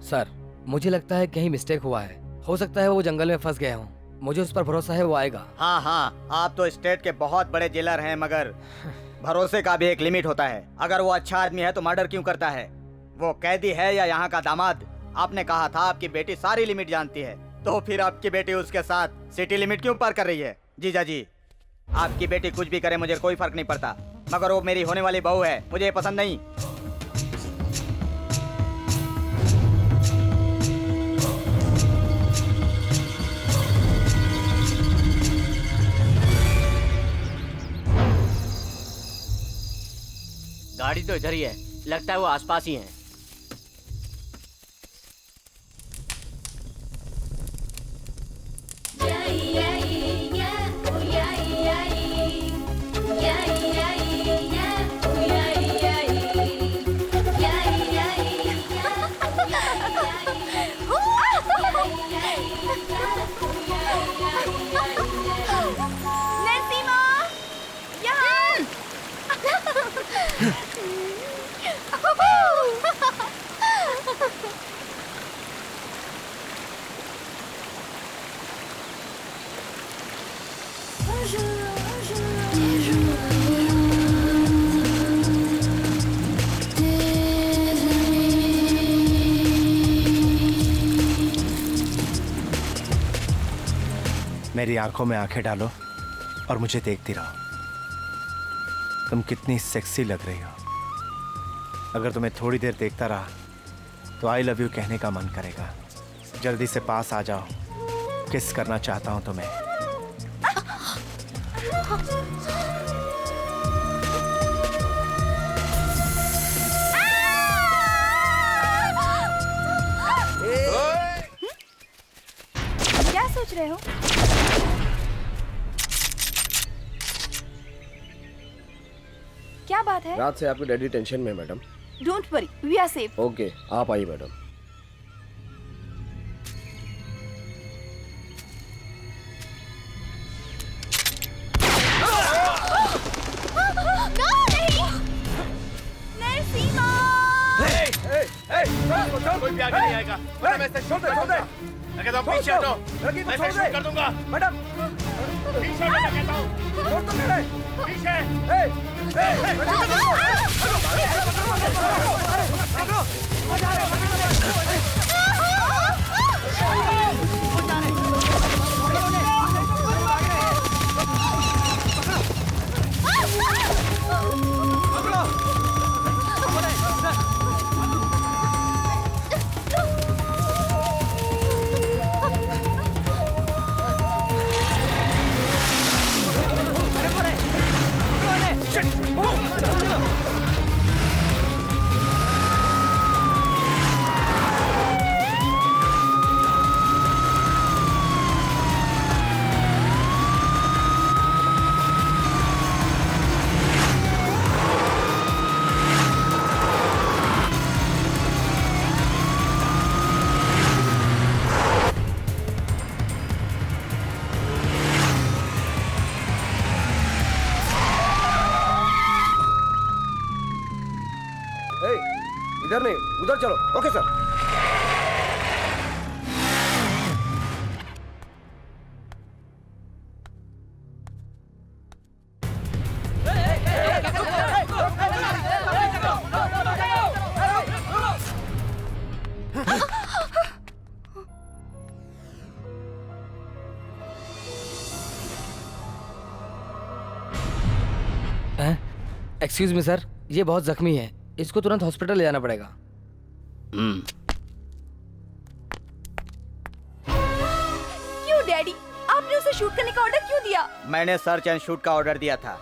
Sir, मुझे लगता है कहीं मिस्टेक हुआ है। हो सकता है वो जंगल में फंस गया हूँ। मुझे उस पर भरोसा है, वो आएगा। हाँ हाँ, आप तो स्टेट के बहुत बड़े जेलर हैं, मगर भरोसे का भी एक लिमिट होता है। अगर वो अच्छा आदमी है तो मर्डर क्यों करता है? वो कैदी है या यहाँ का दामाद? आपने कहा था आपकी बेटी सारी लिमिट जानती है, तो फिर आपकी बेटी उसके साथ सिटी लिमिट क्यों पार कर रही है? जीजा जी, आपकी बेटी कुछ भी करे मुझे कोई फर्क नहीं पड़ता, मगर वो मेरी होने वाली बहू है, मुझे पसंद नहीं। गाड़ी तो इधर ही है, लगता है वो आसपास ही है। मेरी आंखों में आंखें डालो और मुझे देखती रहो। तुम कितनी सेक्सी लग रही हो। अगर तुम्हें थोड़ी देर देखता रहा तो आई लव यू कहने का मन करेगा। जल्दी से पास आ जाओ, किस करना चाहता हूं तुम्हें। क्या सोच रहे हो? क्या बात है? रात से आपके डैडी टेंशन में है madam. Don't worry, we are safe. Okay, आप आइए मैडम। कोई भी आगे नहीं आएगा। मैडम ऐसे छोड़ दे। अगर तुम पीछे हटो, मैं ऐसे शूट कर दूंगा। मैडम पीछे हटो, मैं कहता हूँ। छोड़ दो मेरे। पीछे। इधर नहीं, उधर चलो। Okay sir. Excuse me sir, ये बहुत जख्मी है, इसको तुरंत हॉस्पिटल ले जाना पड़ेगा। क्यों डैडी, आपने उसे शूट करने का ऑर्डर क्यों दिया? मैंने सर्च एंड शूट का ऑर्डर दिया था।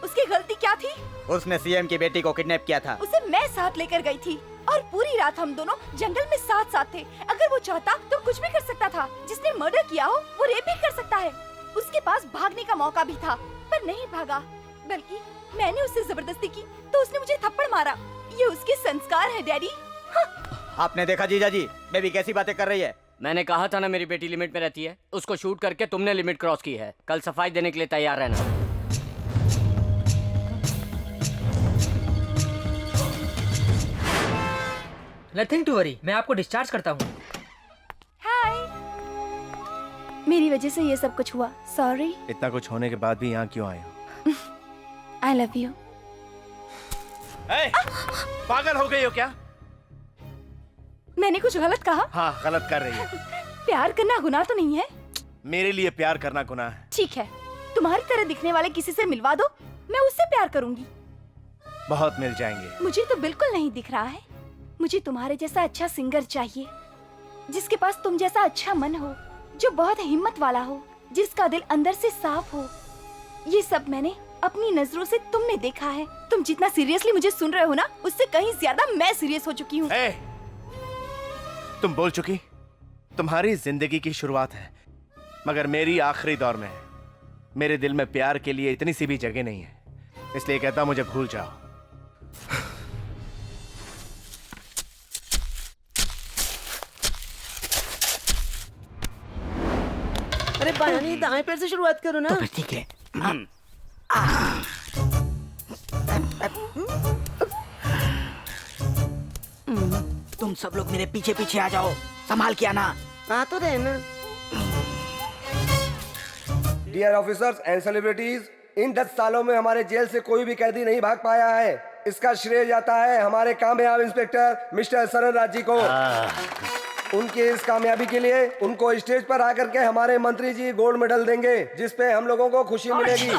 उसकी गलती क्या थी? उसने सीएम की बेटी को किडनैप किया था। उसे मैं साथ लेकर गई थी और पूरी रात हम दोनों जंगल में साथ साथ थे। अगर वो चाहता तो कुछ भी कर सकता था। जिसने मर्डर किया हो वो रेप भी कर सकता है। उसके पास भागने का मौका भी था पर नहीं भागा, बल्कि मैंने उससे जबरदस्ती की तो उसने मुझे थप्पड़ मारा। ये उसके संस्कार है डैडी। आपने देखा जीजा जी, बेबी कैसी बातें कर रही है। मैंने कहा था ना मेरी बेटी लिमिट में रहती है। उसको शूट करके तुमने लिमिट क्रॉस की है। कल सफाई देने के लिए तैयार रहना। नथिंग टू वरी, मैं आपको डिस्चार्ज करता हूँ। हाय। मेरी वजह से ये सब कुछ हुआ, सॉरी। इतना कुछ होने के बाद भी यहाँ क्यों आए हो? I love you. पागल हो गई हो क्या? मैंने कुछ गलत कहा? हाँ, गलत कर रही है। प्यार करना गुनाह तो नहीं है? मेरे लिए प्यार करना गुनाह है। ठीक है, तुम्हारी तरह दिखने वाले किसी से मिलवा दो, मैं उससे प्यार करूंगी। बहुत मिल जाएंगे। मुझे तो बिल्कुल नहीं दिख रहा है। मुझे तुम्हारे जैसा अच्छा सिंगर चाहिए, जिसके पास तुम जैसा अच्छा मन हो, जो बहुत हिम्मत वाला हो, जिसका दिल अंदर से साफ हो। ये सब मैंने अपनी नजरों से तुमने देखा है। तुम जितना सीरियसली मुझे सुन रहे हो ना, उससे कहीं ज्यादा मैं सीरियस हो चुकी हूँ। तुम बोल चुकी। तुम्हारी जिंदगी की शुरुआत है, मगर मेरी आखिरी दौर में है। मेरे दिल में प्यार के लिए इतनी सी भी जगह नहीं है, इसलिए कहता मुझे भूल जाओ। अरे बायानी दाएं पैर से शुरुआत करो ना। तो ठीक है। तुम सब लोग मेरे पीछे पीछे आ जाओ, संभाल के आना। आ तो रहे ना। डियर ऑफिसर्स एंड सेलिब्रिटीज, इन 10 सालों में हमारे जेल से कोई भी कैदी नहीं भाग पाया है। इसका श्रेय जाता है हमारे कामयाब इंस्पेक्टर मिस्टर सरन राज जी को। उनकी इस कामयाबी के लिए उनको स्टेज पर आकर के हमारे मंत्री जी गोल्ड मेडल देंगे, जिसपे हम लोगों को खुशी मिलेगी।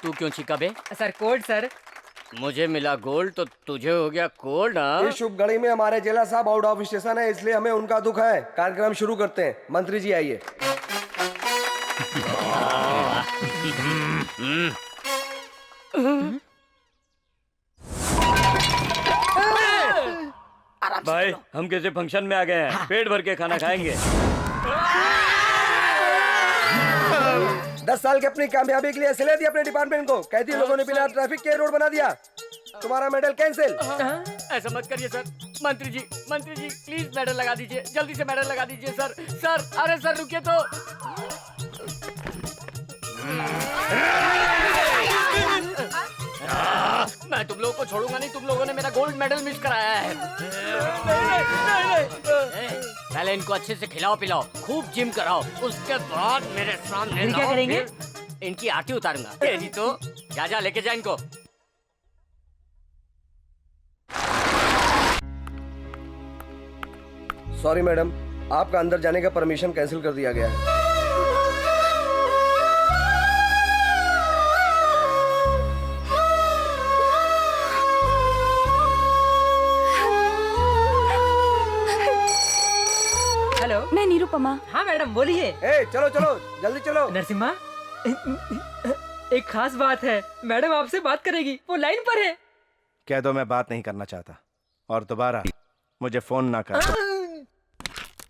तू क्यों चीखा बे? Sir code sir. मुझे मिला गोल्ड तो तुझे हो गया कोल्ड। इस शुभ घड़ी में हमारे जेला साहब आउट ऑफ स्टेशन है, इसलिए हमें उनका दुख है। कार्यक्रम शुरू करते हैं। मंत्री जी आइए। भाई हम किसी फंक्शन में आ गए हैं, पेट भर के खाना खाएंगे। 10 साल की अपनी कामयाबी के लिए सिले दी अपने डिपार्टमेंट को। कैदी लोगों ने बिना ट्रैफिक के रोड बना दिया। तुम्हारा मेडल कैंसिल। ऐसा मत करिए सर। मंत्री जी प्लीज मेडल लगा दीजिए, जल्दी से मेडल लगा दीजिए सर। सर अरे सर रुकिए तो। मैं तुम लोगों को छोड़ूंगा नहीं, तुम लोगों ने मेरा गोल्ड मेडल मिस कराया है। पहले इनको अच्छे से खिलाओ पिलाओ, खूब जिम कराओ, उसके बाद मेरे सामने क्या करेंगे? इनकी आरती उतारूंगा। तेरी तो जा लेके जा इनको। सॉरी मैडम, आपका अंदर जाने का परमिशन कैंसिल कर दिया गया है। हेलो, मैं निरुपमा। हाँ मैडम बोलिए। चलो जल्दी चलो। नरसिम्हा, एक खास बात है, मैडम आपसे बात करेगी, वो लाइन पर है। कह दो मैं बात नहीं करना चाहता और दोबारा मुझे फोन ना कर।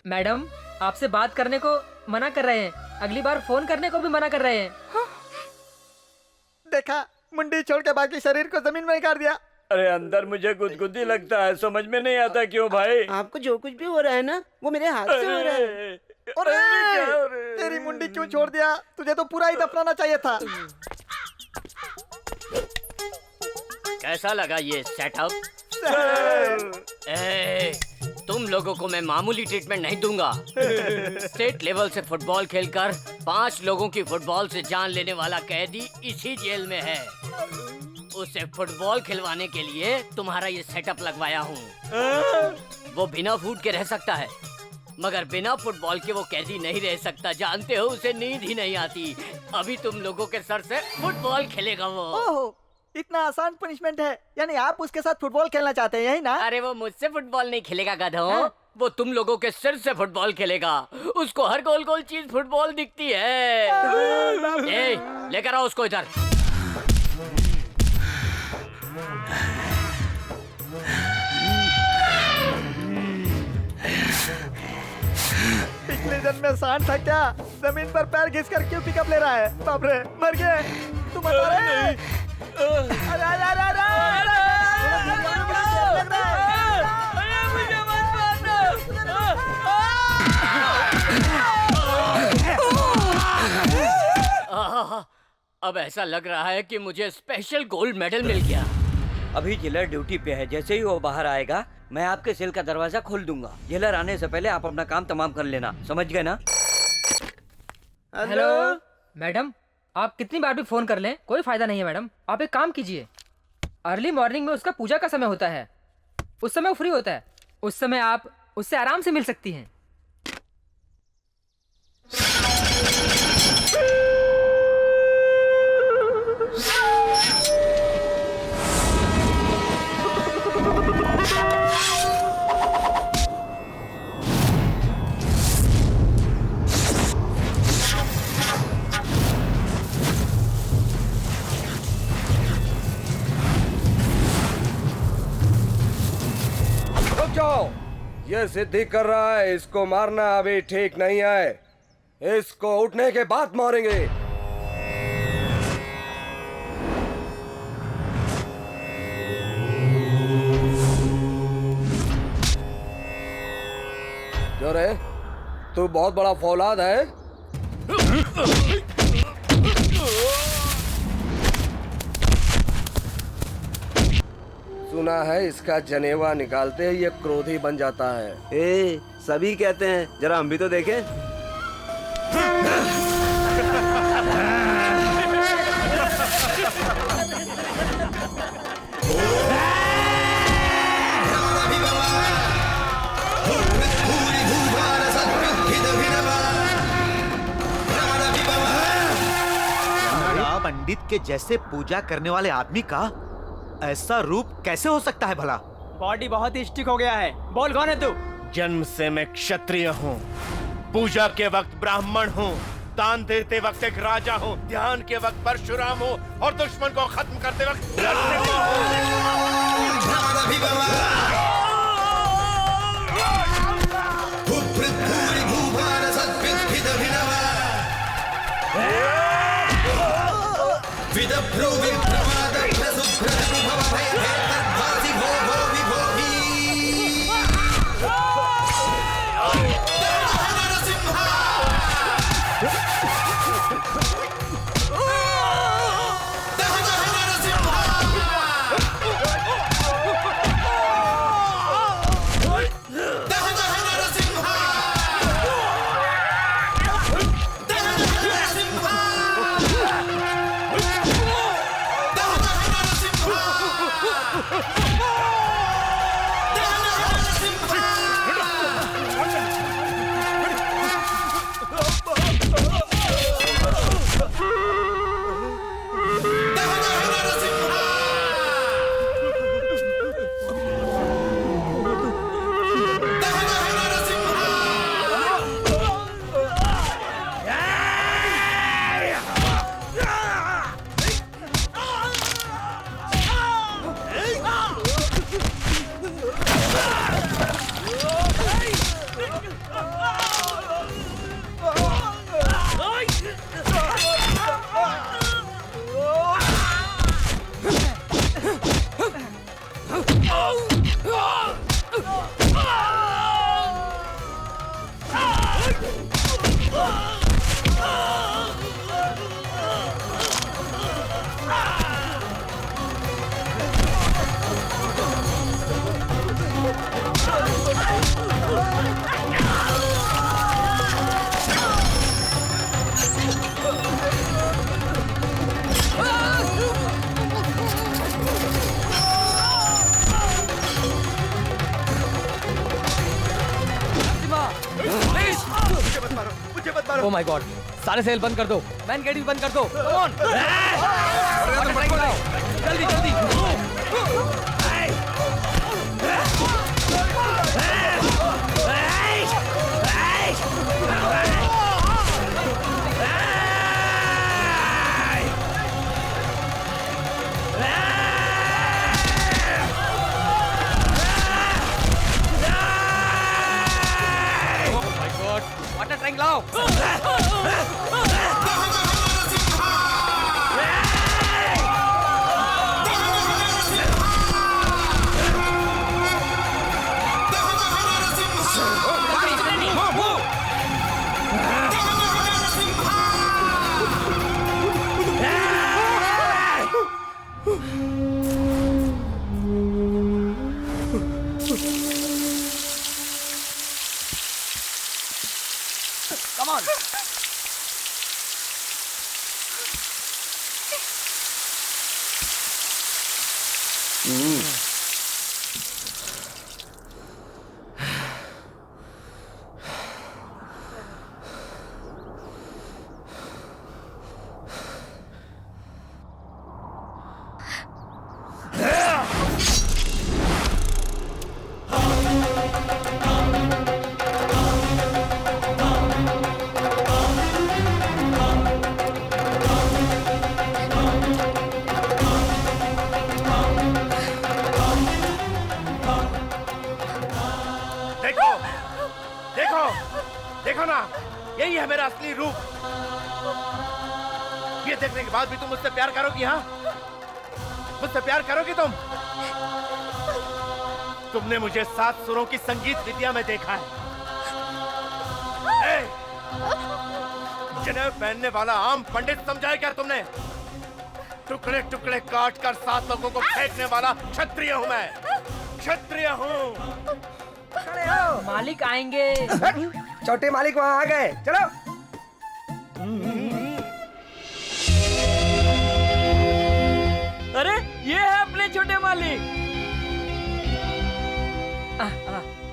मैडम आपसे बात करने को मना कर रहे हैं, अगली बार फोन करने को भी मना कर रहे हैं। देखा, मुंडी छोड़ के बाकी शरीर को जमीन में गाड़ दिया। अरे अंदर मुझे गुदगुदी लगता है, समझ में नहीं आता क्यों भाई। आपको जो कुछ भी हो रहा है ना, वो मेरे हाथ से हो रहा है। अरे तेरी मुंडी क्यों छोड़ दिया? तुझे तो पूरा ही दफनाना चाहिए था। कैसा लगा ये सेटअप? तुम लोगों को मैं मामूली ट्रीटमेंट नहीं दूंगा। स्टेट लेवल से फुटबॉल खेलकर 5 लोगों की फुटबॉल से जान लेने वाला कैदी इसी जेल में है। उसे फुटबॉल खिलवाने के लिए तुम्हारा ये सेटअप लगवाया हूँ। वो बिना फूड के रह सकता है, मगर बिना फुटबॉल के वो कैदी नहीं रह सकता। जानते हो, उसे नींद ही नहीं आती। अभी तुम लोगों के सर से फुटबॉल खेलेगा वो। ओहो, इतना आसान पनिशमेंट है? यानी आप उसके साथ फुटबॉल खेलना चाहते हैं, यही ना? अरे वो मुझसे फुटबॉल नहीं खेलेगा गधों, वो तुम लोगों के सिर से फुटबॉल खेलेगा। उसको हर गोल गोल चीज फुटबॉल दिखती है। लेकर आओ उसको इधर। पिछले जन्म में सांड था क्या? जमीन पर पैर घिस कर क्यों पिकअप ले रहा है? बाप रे, मर गए तुम। अरे अब ऐसा लग रहा है कि मुझे स्पेशल गोल्ड मेडल मिल गया। अभी जेलर ड्यूटी पे है, जैसे ही वो बाहर आएगा मैं आपके सेल का दरवाजा खोल दूंगा। जेलर आने से पहले आप अपना काम तमाम कर लेना, समझ गए ना? हेलो मैडम, आप कितनी बार भी फोन कर लें, कोई फायदा नहीं है मैडम। आप एक काम कीजिए, अर्ली मॉर्निंग में उसका पूजा का समय होता है, उस समय वो फ्री होता है, उस समय आप उससे आराम से मिल सकती हैं। ये सिद्धि कर रहा है, इसको मारना अभी ठीक नहीं है। इसको उठने के बाद मारेंगे। जो रे, तू बहुत बड़ा फौलाद है। सुना है इसका जनेवा निकालते ही ये क्रोधी बन जाता है। सभी कहते हैं, जरा हम भी तो देखें। आपके जैसे पूजा करने वाले आदमी का ऐसा रूप कैसे हो सकता है भला? बॉडी बहुत ही स्टिक हो गया है। बोल कौन है तू? जन्म से मैं क्षत्रिय हूँ, पूजा के वक्त ब्राह्मण हूँ, दान देते वक्त एक राजा हूँ, ध्यान के वक्त परशुराम हूँ और दुश्मन को खत्म करते वक्त ओह माय गॉड, सारे सेल बंद कर दो, मैन गेट भी बंद कर दो। कम ऑन, जल्दी जल्दी। वाटर टैंक लाओ। Come on. देखो ना, यही है मेरा असली रूप। ये देखने के बाद भी तुम मुझसे प्यार करोगी? हाँ, मुझसे प्यार करोगी तुम? तुमने मुझे 7 सुरों की संगीत विद्या में देखा है। जनेऊ पहनने वाला आम पंडित समझा है क्या तुमने? टुकड़े टुकड़े काट कर 7 लोगों को फेंकने वाला क्षत्रिय हूँ मैं, क्षत्रिय हूँ। मालिक आएंगे। छोटे मालिक वहाँ आ गए, चलो। अरे ये है अपने छोटे मालिक।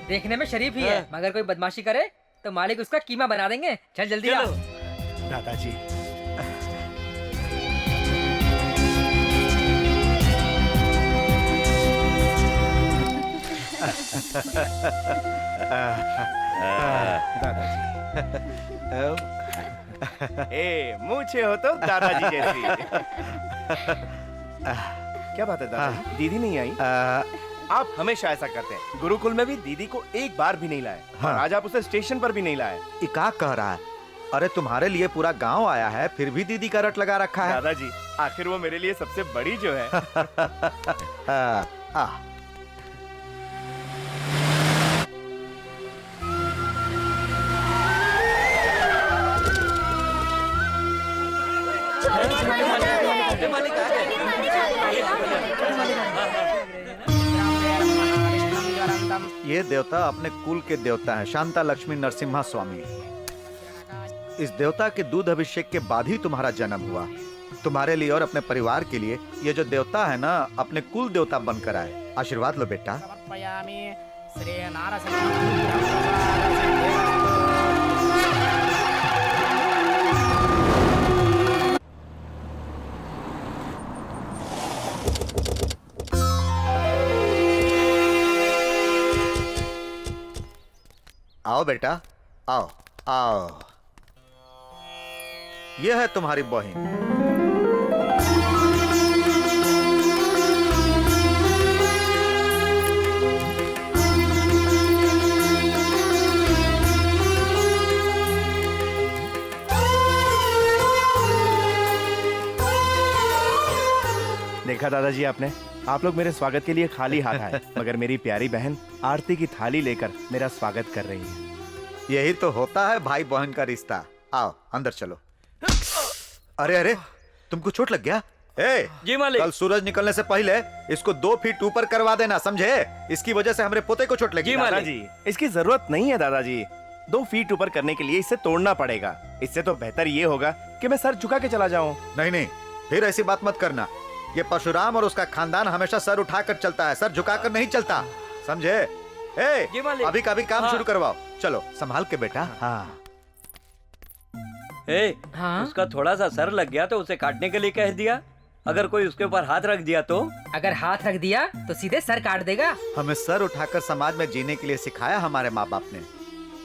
देखने में शरीफ ही है, मगर कोई बदमाशी करे तो मालिक उसका कीमा बना देंगे। चल जल्दी आओ। दादाजी, ए, मूछे हो तो दादाजी जैसी। क्या बात है दादाजी, दीदी नहीं आई? आप हमेशा ऐसा करते हैं। गुरुकुल में भी दीदी को एक बार भी नहीं लाए। हाँ। और आज आप उसे स्टेशन पर भी नहीं लाए। ये क्या कह रहा है? अरे तुम्हारे लिए पूरा गांव आया है, फिर भी दीदी का रट लगा रखा है। दादाजी, आखिर वो मेरे लिए सबसे बड़ी जो है। ये देवता अपने कुल के देवता हैं, शांता लक्ष्मी नरसिम्हा स्वामी। इस देवता के दूध अभिषेक के बाद ही तुम्हारा जन्म हुआ। तुम्हारे लिए और अपने परिवार के लिए ये जो देवता है ना, अपने कुल देवता बनकर आए। आशीर्वाद लो बेटा। आओ बेटा, आओ आओ। यह है तुम्हारी बहन। देखा दादाजी आपने, आप लोग मेरे स्वागत के लिए खाली हाथ आए, मगर मेरी प्यारी बहन आरती की थाली लेकर मेरा स्वागत कर रही है। यही तो होता है भाई बहन का रिश्ता। आओ अंदर चलो। अरे अरे, तुमको चोट लग गया? जी मालिक। कल सूरज निकलने से पहले इसको 2 फीट ऊपर करवा देना, समझे? इसकी वजह से हमारे पोते को चोट लगी। जी दादाजी, इसकी जरूरत नहीं है दादाजी। 2 फीट ऊपर करने के लिए इसे तोड़ना पड़ेगा। इससे तो बेहतर ये होगा कि मैं सर झुका के चला जाऊं। नहीं नहीं, फिर ऐसी बात मत करना। ये परशुराम और उसका खानदान हमेशा सर उठाकर चलता है, सर झुकाकर नहीं चलता, समझे? अभी का भी काम शुरू करवाओ। चलो संभाल के बेटा। हाँ। उसका थोड़ा सा सर लग गया तो उसे काटने के लिए कह दिया। अगर कोई उसके ऊपर हाथ रख दिया तो? अगर हाथ रख दिया तो सीधे सर काट देगा। हमें सर उठाकर समाज में जीने के लिए सिखाया हमारे माँ बाप ने।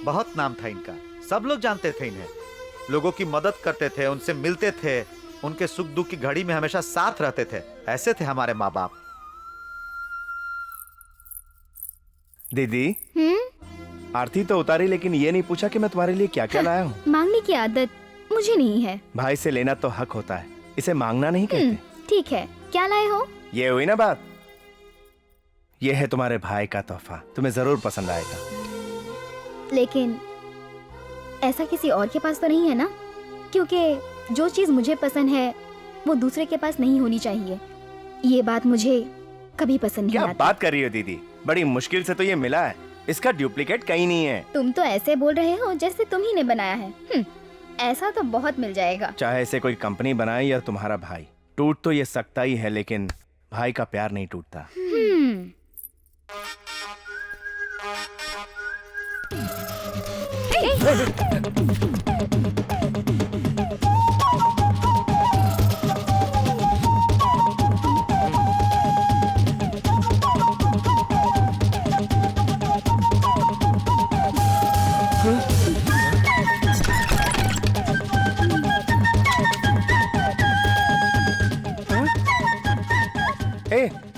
बहुत नाम था इनका, सब लोग जानते थे इन्हें। लोगों की मदद करते थे, उनसे मिलते थे, उनके सुख दुख की घड़ी में हमेशा साथ रहते थे। ऐसे थे हमारे माँ बाप। दीदी, आरती तो उतारी, लेकिन ये नहीं पूछा कि मैं तुम्हारे लिए क्या क्या लाया हूँ। मांगने की आदत मुझे नहीं है। भाई से लेना तो हक होता है, इसे मांगना नहीं कहते। ठीक है, क्या लाए हो? ये हुई ना बात। ये है तुम्हारे भाई का तोहफा, तुम्हें जरूर पसंद आएगा। लेकिन ऐसा किसी और के पास तो नहीं है ना? क्योंकि जो चीज मुझे पसंद है वो दूसरे के पास नहीं होनी चाहिए। ये बात मुझे कभी पसंद नहीं आती। क्या बात कर रही हो दीदी? बड़ी मुश्किल से तो ये मिला है, इसका डुप्लीकेट कहीं नहीं है। तुम तो ऐसे बोल रहे हो जैसे तुम ही ने बनाया है। ऐसा तो बहुत मिल जाएगा। चाहे इसे कोई कंपनी बनाए या तुम्हारा भाई, टूट तो ये सकता ही है, लेकिन भाई का प्यार नहीं टूटता।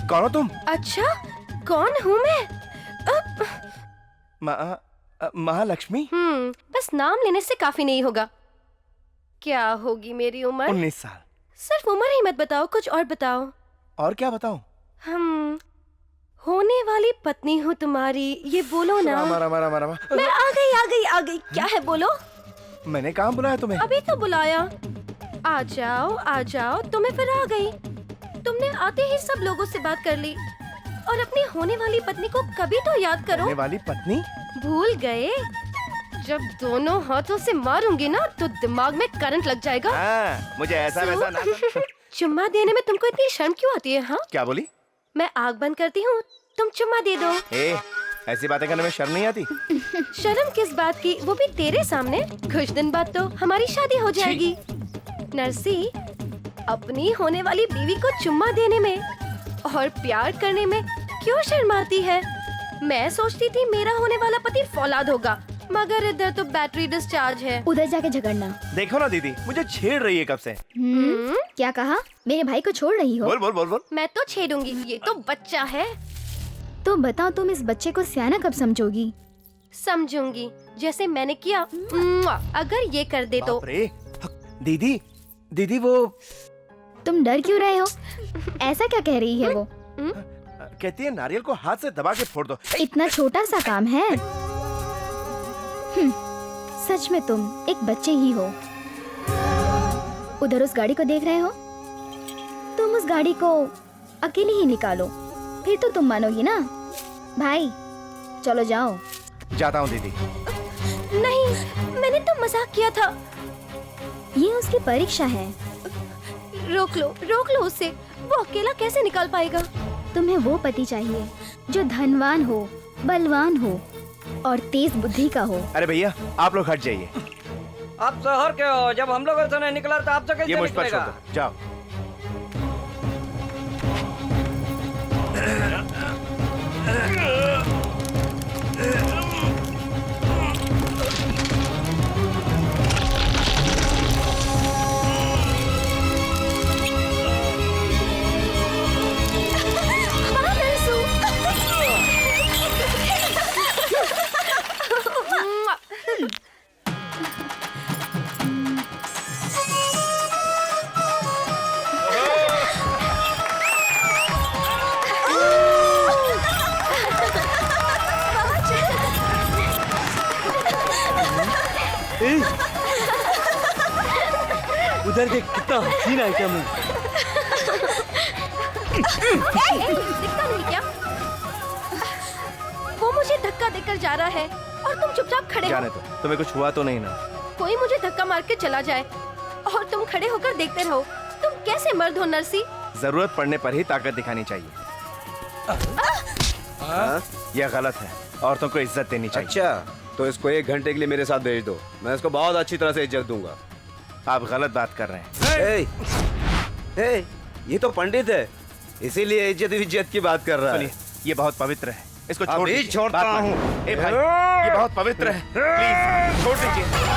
कौन हो तुम? अच्छा, कौन हूँ मैं? महालक्ष्मी। बस नाम लेने से काफी नहीं होगा। क्या होगी मेरी उम्र? 19 साल। सिर्फ उम्र ही मत बताओ, कुछ और बताओ। और क्या बताऊं? होने वाली पत्नी हूँ तुम्हारी, ये बोलो ना। रामा। मैं आ गई। क्या है, बोलो। मैंने कहाँ बुलाया तुम्हें? अभी तो बुलाया। आ जाओ। तुम्हें फिर आ गई। तुमने आते ही सब लोगों से बात कर ली और अपनी होने वाली पत्नी को कभी तो याद करो। होने वाली पत्नी? भूल गए? जब दोनों हाथों से मारूंगी ना तो दिमाग में करंट लग जाएगा। मुझे ऐसा वैसा ना। चुम्मा देने में तुमको इतनी शर्म क्यों आती है? हाँ, क्या बोली? मैं आग बंद करती हूँ, तुम चुम्मा दे दो। ऐसी बातें करने में शर्म नहीं आती? शर्म किस बात की, वो भी तेरे सामने। कुछ दिन बाद तो हमारी शादी हो जाएगी। नरसी, अपनी होने वाली बीवी को चुम्मा देने में और प्यार करने में क्यों शर्माती है? मैं सोचती थी मेरा होने वाला पति फौलाद होगा, मगर इधर तो बैटरी डिस्चार्ज है। उधर जाके झगड़ना। देखो ना दीदी, मुझे छेड़ रही है कब से। क्या कहा? मेरे भाई को छोड़ रही हो? बोल बोल बोल बोल। मैं तो छेड़ूंगी, ये तो बच्चा है। तो बताओ, तुम इस बच्चे को सियाना कब समझोगी? समझूंगी, जैसे मैंने किया। अगर ये कर दे तो। दीदी दीदी वो तुम डर क्यों रहे हो? ऐसा क्या कह रही है वो? कहती है नारियल को हाथ से दबा के फोड़ दो। इतना छोटा सा काम है। सच में तुम एक बच्चे ही हो। उधर उस गाड़ी को देख रहे हो? तुम उस गाड़ी को अकेले ही निकालो, फिर तो तुम मानोगी ना। भाई चलो जाओ। जाता हूँ दीदी। नहीं, मैंने तो मजाक किया था। ये उसकी परीक्षा है। रोक लो उसे। वो अकेला कैसे निकाल पाएगा? तुम्हें वो पति चाहिए जो धनवान हो, बलवान हो और तेज बुद्धि का हो। अरे भैया आप लोग हट जाइए। आप शहर के हो, जब हम लोग से नहीं निकला तो आपसे कैसे ये मुझ पर छोड़ निकलेगा? दो, जाओ। उधर देख, कितना हसीन आइटम है। दिखता नहीं क्या? वो मुझे धक्का देकर जा रहा है और तुम चुपचाप खड़े जाने हो। दो, तुम्हें कुछ हुआ तो नहीं ना? कोई मुझे धक्का मार के चला जाए और तुम खड़े होकर देखते रहो। तुम कैसे मर्द हो नरसी? जरूरत पड़ने पर ही ताकत दिखानी चाहिए। यह गलत है, औरतों को इज्जत देनी चाहिए। अच्छा, तो इसको 1 घंटे के लिए मेरे साथ भेज दो, मैं इसको बहुत अच्छी तरह से इज्जत दूंगा। आप गलत बात कर रहे हैं। ए, ये तो पंडित है, इसीलिए इज्जत की बात कर रहा है। ये बहुत पवित्र है, इसको छोड़ अभी दीजिए। छोड़ता बात हूँ। मानिए। ए भाई, ये बहुत पवित्र है, प्लीज छोड़ दीजिए।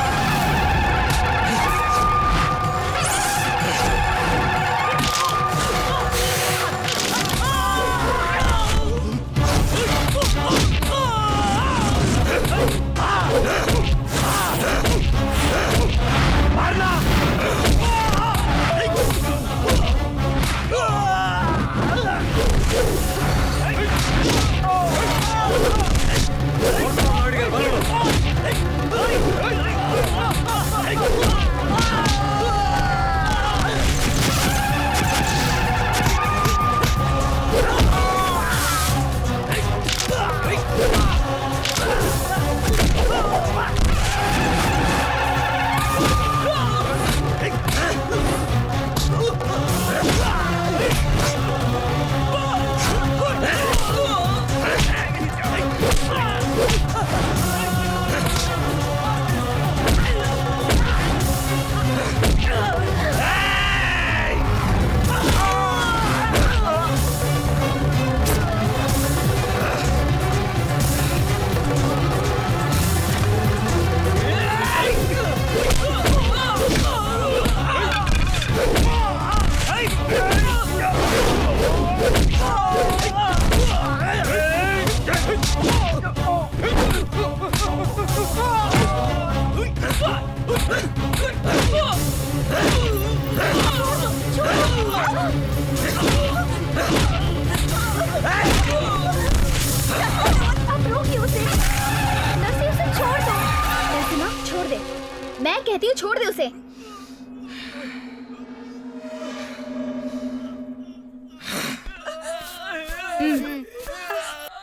मैं कहती हूँ छोड़ दे उसे।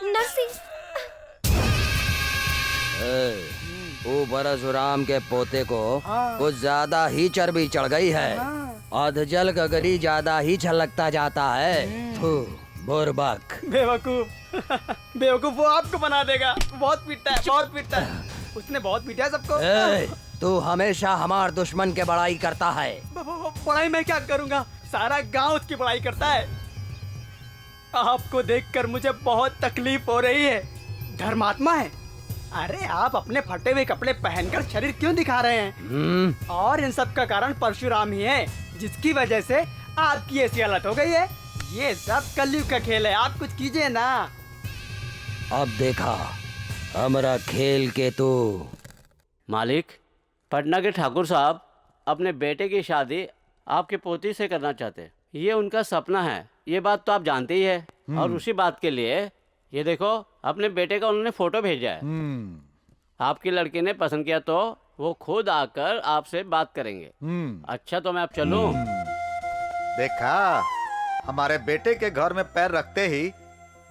नरसी, वो परशुराम के पोते को कुछ ज्यादा ही चर्बी चढ़ गई है। अधजल गगरी ज्यादा ही छलकता जाता है। बुर्बक बेवकूफ बेवकूफ, वो आपको बना देगा। बहुत पीटता है, बहुत पीटता है। उसने बहुत पीटा है सबको। तू हमेशा हमार दुश्मन के बड़ाई करता है। बड़ाई मैं क्या करूंगा? सारा गांव उसकी बड़ाई करता है। आपको देखकर मुझे बहुत तकलीफ हो रही है। धर्मात्मा है। अरे आप अपने फटे हुए कपड़े पहनकर शरीर क्यों दिखा रहे हैं? और इन सब का कारण परशुराम ही है, जिसकी वजह से आपकी ऐसी हालत हो गई है। ये सब कलयुग का खेल है, आप कुछ कीजिए ना। अब देखा हमारा खेल के तो। मालिक, पटना के ठाकुर साहब अपने बेटे की शादी आपके पोती से करना चाहते हैं। ये उनका सपना है, ये बात तो आप जानते ही है। और उसी बात के लिए ये देखो अपने बेटे का उन्होंने फोटो भेजा है। आपकी लड़की ने पसंद किया तो वो खुद आकर आपसे बात करेंगे। अच्छा तो मैं अब चलूं? देखा, हमारे बेटे के घर में पैर रखते ही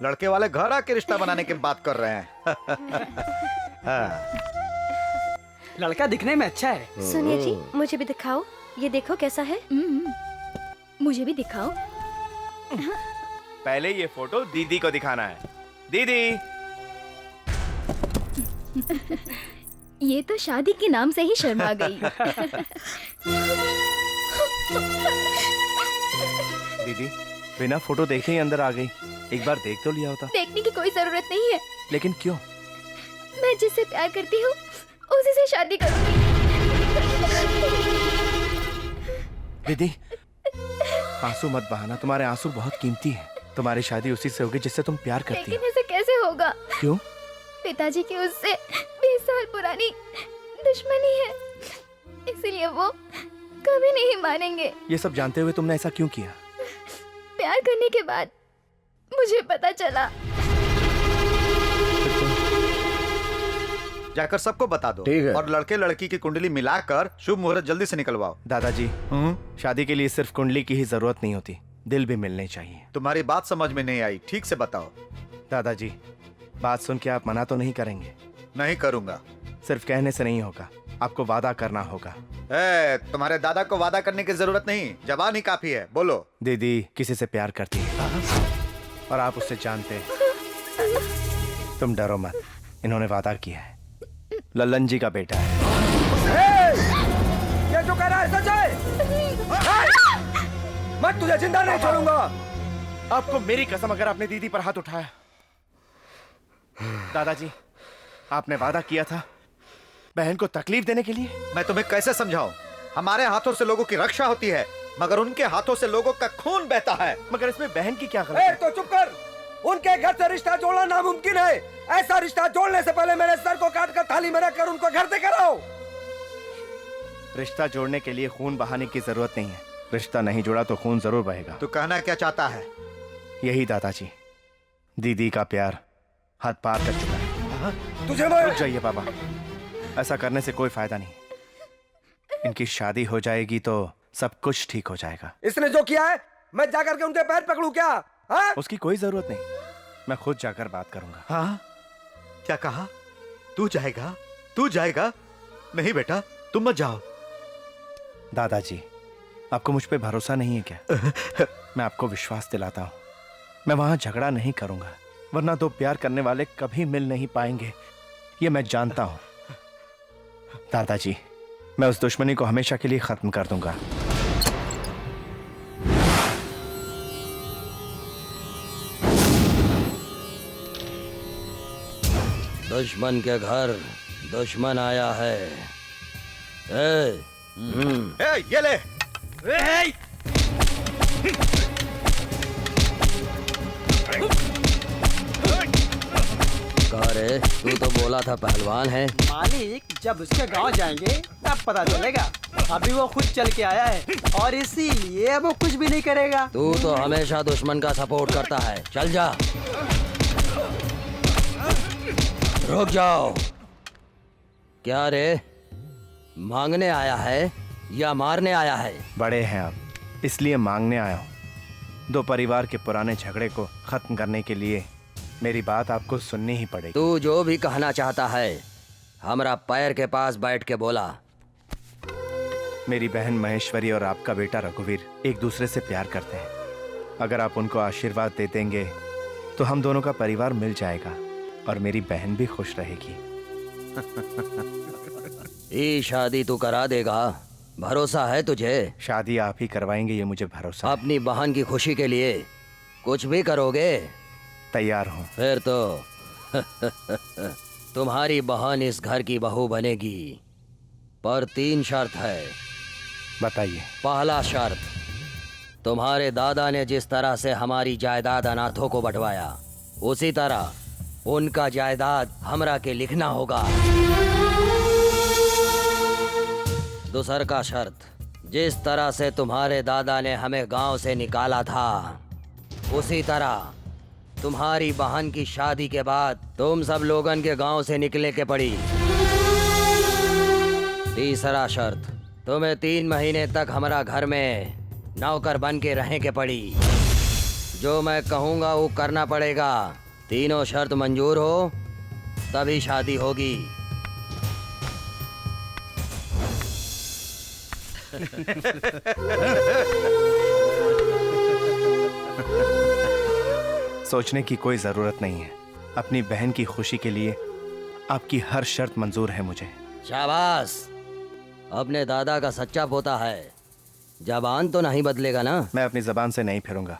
लड़के वाले घर आके रिश्ता बनाने की बात कर रहे हैं। हाँ। लड़का दिखने में अच्छा है। सुनिए जी, मुझे भी दिखाओ, ये देखो कैसा है। मुझे भी दिखाओ। पहले ये फोटो दीदी को दिखाना है। दीदी, ये तो शादी के नाम से ही शर्मा गई। दीदी बिना फोटो देखे ही अंदर आ गई। एक बार देख तो लिया होता। देखने की कोई जरूरत नहीं है। लेकिन क्यों? मैं जिससे प्यार करती हूँ उसी से शादी करूंगी। दीदी आंसू मत बहाना, तुम्हारे आंसू बहुत कीमती हैं। तुम्हारी शादी उसी से होगी जिससे तुम प्यार करती हो। लेकिन ऐसे कैसे होगा? क्यों? पिताजी की उससे 20 साल पुरानी दुश्मनी है, इसलिए वो कभी नहीं मानेंगे। ये सब जानते हुए तुमने ऐसा क्यों किया? प्यार करने के बाद मुझे पता चला। जाकर सबको बता दो। ठीक है। और लड़के लड़की की कुंडली मिलाकर शुभ मुहूर्त जल्दी से निकलवाओ। दादाजी, शादी के लिए सिर्फ कुंडली की ही जरूरत नहीं होती, दिल भी मिलने चाहिए। तुम्हारी बात समझ में नहीं आई, ठीक से बताओ। दादाजी, बात सुन के आप मना तो नहीं करेंगे? नहीं करूंगा। सिर्फ कहने से नहीं होगा, आपको वादा करना होगा। तुम्हारे दादा को वादा करने की जरूरत नहीं, जबान ही काफी है, बोलो। दीदी किसी से प्यार करती है और आप उससे जानते हैं। तुम डरो मत, इन्होंने वादा किया है। लल्लन जी का बेटा है। ये जो कह रहा है सच है? मैं तुझे जिंदा नहीं छोड़ूंगा। आपको मेरी कसम, अगर आपने दीदी पर हाथ उठाया। दादाजी, आपने वादा किया था बहन को तकलीफ देने के लिए। मैं तुम्हें कैसे समझाऊं? हमारे हाथों से लोगों की रक्षा होती है, मगर उनके हाथों से लोगों का खून बहता है। मगर इसमें बहन की क्या गलती? तो चुप कर। उनके घर से रिश्ता जोड़ना नामुमकिन है। ऐसा रिश्ता जोड़ने से पहले मेरे सर को काट कर थाली में रखकर उनको घर से कराओ। रिश्ता जोड़ने के लिए खून बहाने की जरूरत नहीं है। रिश्ता नहीं जुड़ा तो खून जरूर बहेगा। तो कहना क्या चाहता है? यही दादाजी, दीदी का प्यार हद पार कर चुका है। तुझे रुक जाइए बाबा, ऐसा करने से कोई फायदा नहीं। इनकी शादी हो जाएगी तो सब कुछ ठीक हो जाएगा। इसने जो किया है, मैं जाकर के उनके पैर पकड़ूं क्या? हाँ? उसकी कोई जरूरत नहीं, मैं खुद जाकर बात करूंगा। हाँ? क्या कहा? तू जाएगा? तू जाएगा? नहीं बेटा, तुम मत जाओ। दादाजी, आपको मुझ पे भरोसा नहीं है क्या? मैं आपको विश्वास दिलाता हूँ, मैं वहां झगड़ा नहीं करूंगा, वरना दो प्यार करने वाले कभी मिल नहीं पाएंगे, ये मैं जानता हूँ। दादाजी, मैं उस दुश्मनी को हमेशा के लिए खत्म कर दूंगा। दुश्मन के घर दुश्मन आया है। ये ले। रे, तू तो बोला था पहलवान है। मालिक, जब उसके गांव जाएंगे तब पता चलेगा। अभी वो खुद चल के आया है और इसीलिए वो कुछ भी नहीं करेगा। तू तो हमेशा दुश्मन का सपोर्ट करता है। चल जा। रुक जाओ। क्या रे, मांगने आया है या मारने आया है? बड़े हैं आप, इसलिए मांगने आया हूँ। दो परिवार के पुराने झगड़े को खत्म करने के लिए मेरी बात आपको सुननी ही पड़ेगी। तू जो भी कहना चाहता है हमरा पैर के पास बैठ के बोला। मेरी बहन महेश्वरी और आपका बेटा रघुवीर एक दूसरे से प्यार करते हैं। अगर आप उनको आशीर्वाद दे देंगे तो हम दोनों का परिवार मिल जाएगा और मेरी बहन भी खुश रहेगी। ये शादी तू करा देगा? भरोसा है तुझे? शादी आप ही करवाएंगे, ये मुझे भरोसा है। अपनी बहन की खुशी के लिए कुछ भी करोगे? तैयार हूँ। फिर तो तुम्हारी बहन इस घर की बहू बनेगी, पर 3 शर्त है। बताइए। पहला शर्त, तुम्हारे दादा ने जिस तरह से हमारी जायदाद अनाथों को बंटवाया, उसी तरह उनका जायदाद हमरा के लिखना होगा। दूसर का शर्त, जिस तरह से तुम्हारे दादा ने हमें गांव से निकाला था, उसी तरह तुम्हारी बहन की शादी के बाद तुम सब लोगन के गांव से निकले के पड़ी। तीसरा शर्त, तुम्हें 3 महीने तक हमारा घर में नौकर बन के रहने के पड़ी। जो मैं कहूँगा वो करना पड़ेगा। तीनों शर्त मंजूर हो तभी शादी होगी। सोचने की कोई जरूरत नहीं है। अपनी बहन की खुशी के लिए आपकी हर शर्त मंजूर है मुझे। शाबाश, अपने दादा का सच्चा पोता है। जबान तो नहीं बदलेगा ना? मैं अपनी जबान से नहीं फिरूंगा।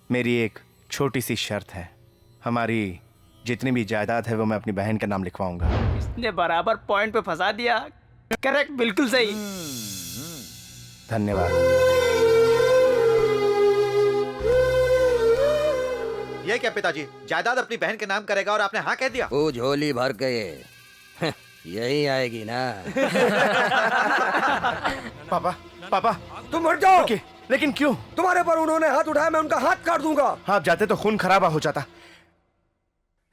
मेरी एक छोटी सी शर्त है, हमारी जितनी भी जायदाद है वो मैं अपनी बहन के नाम लिखवाऊंगा। इसने बराबर पॉइंट पे फंसा दिया। करेक्ट, बिल्कुल सही। धन्यवाद। ये क्या पिताजी, जायदाद अपनी बहन के नाम करेगा और आपने हाँ कह दिया? वो झोली भर के यही आएगी ना। पापा, पापा तुम हट जाओ। लेकिन क्यों? तुम्हारे पर उन्होंने हाथ उठाया, मैं उनका हाथ काट दूंगा। आप जाते तो खून खराबा हो जाता,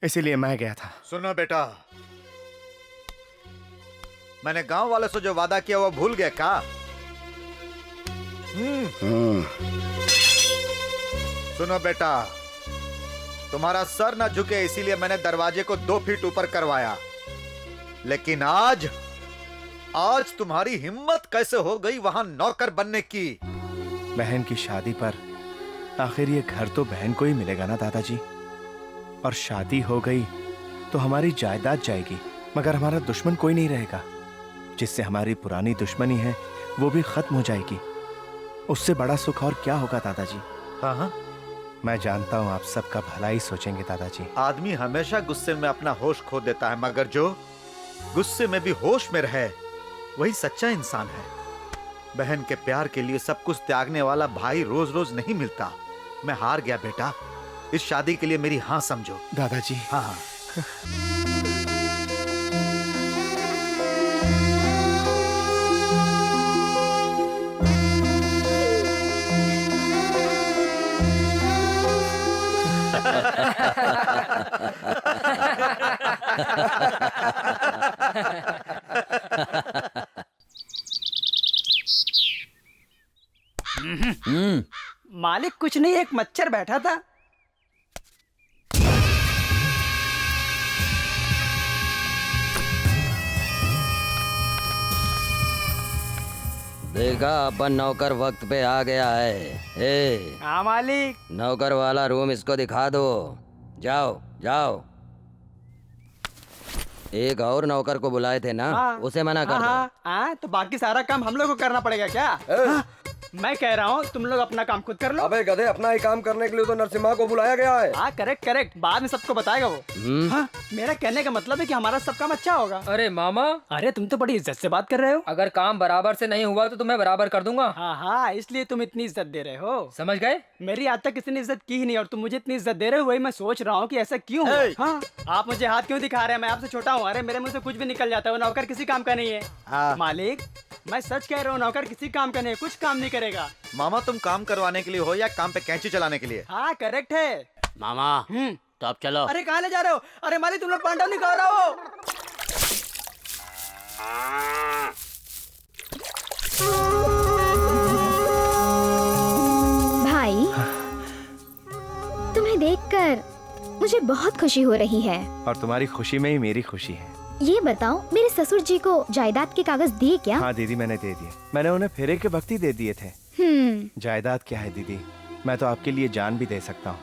इसीलिए मैं गया था। सुनो बेटा, मैंने गांव वालों से जो वादा किया वो भूल गए क्या? सुनो बेटा, तुम्हारा सर ना झुके इसीलिए मैंने दरवाजे को 2 फीट ऊपर करवाया, लेकिन आज तुम्हारी हिम्मत कैसे हो गई वहां नौकर बनने की? बहन की शादी पर आखिर ये घर तो बहन को ही मिलेगा ना दादाजी, और शादी हो गई तो हमारी जायदाद जाएगी, मगर हमारा दुश्मन कोई नहीं रहेगा। जिससे हमारी पुरानी दुश्मनी है वो भी खत्म हो जाएगी। उससे बड़ा सुख और क्या होगा दादाजी? हाँ हाँ, मैं जानता हूँ आप सबका भला ही सोचेंगे दादाजी। आदमी हमेशा गुस्से में अपना होश खो देता है, मगर जो गुस्से में भी होश में रहे वही सच्चा इंसान है। बहन के प्यार के लिए सब कुछ त्यागने वाला भाई रोज रोज नहीं मिलता। मैं हार गया बेटा, इस शादी के लिए मेरी हाँ समझो। दादाजी। हाँ हाँ। मालिक कुछ नहीं, एक मच्छर बैठा था। देखा, अपन नौकर वक्त पे आ गया है। हाँ मालिक। नौकर वाला रूम इसको दिखा दो। जाओ जाओ। एक और नौकर को बुलाए थे ना, उसे मना कर दो। तो बाकी सारा काम हम लोग को करना पड़ेगा क्या? मैं कह रहा हूँ तुम लोग अपना काम खुद कर लो। अबे गधे, अपना ही काम करने के लिए तो नरसिम्हा को बुलाया गया है। हाँ करेक्ट करेक्ट, बाद में सबको बताएगा वो। हाँ, मेरा कहने का मतलब है कि हमारा सब काम अच्छा होगा। अरे मामा, अरे तुम तो बड़ी इज्जत से बात कर रहे हो। अगर काम बराबर से नहीं हुआ तो तुम्हें बराबर कर दूंगा। हाँ हाँ, इसलिए तुम इतनी इज्जत दे रहे हो। समझ गए? मेरी आज तक किसी ने इज्जत की ही नहीं और तुम मुझे इतनी इज्जत दे रहे हो, वही मैं सोच रहा हूँ कि ऐसा क्यों है। हाँ, आप मुझे हाथ क्यों दिखा रहे हैं? मैं आपसे छोटा हूँ। अरे मेरे मुंह से कुछ भी निकल जाता है। नौकर किसी काम का नहीं है। मालिक, मैं सच कह रहा हूँ, नौकर किसी काम का नहीं है, कुछ काम नहीं करेगा। मामा, तुम काम करवाने के लिए हो या काम पे कैंची चलाने के लिए? हाँ करेक्ट है मामा। तो अब चलो। अरे कहाँ ले जा रहे हो? अरे मालिक, तुम लोग पांडव नहीं खा रहे हो। भाई, तुम्हें देखकर मुझे बहुत खुशी हो रही है। और तुम्हारी खुशी में ही मेरी खुशी है। ये बताओ, मेरे ससुर जी को जायदाद के कागज दिए क्या? हाँ दीदी, मैंने दे दिए। मैंने उन्हें फेरे के वक्त ही दे दिए थे। जायदाद क्या है दीदी, मैं तो आपके लिए जान भी दे सकता हूँ।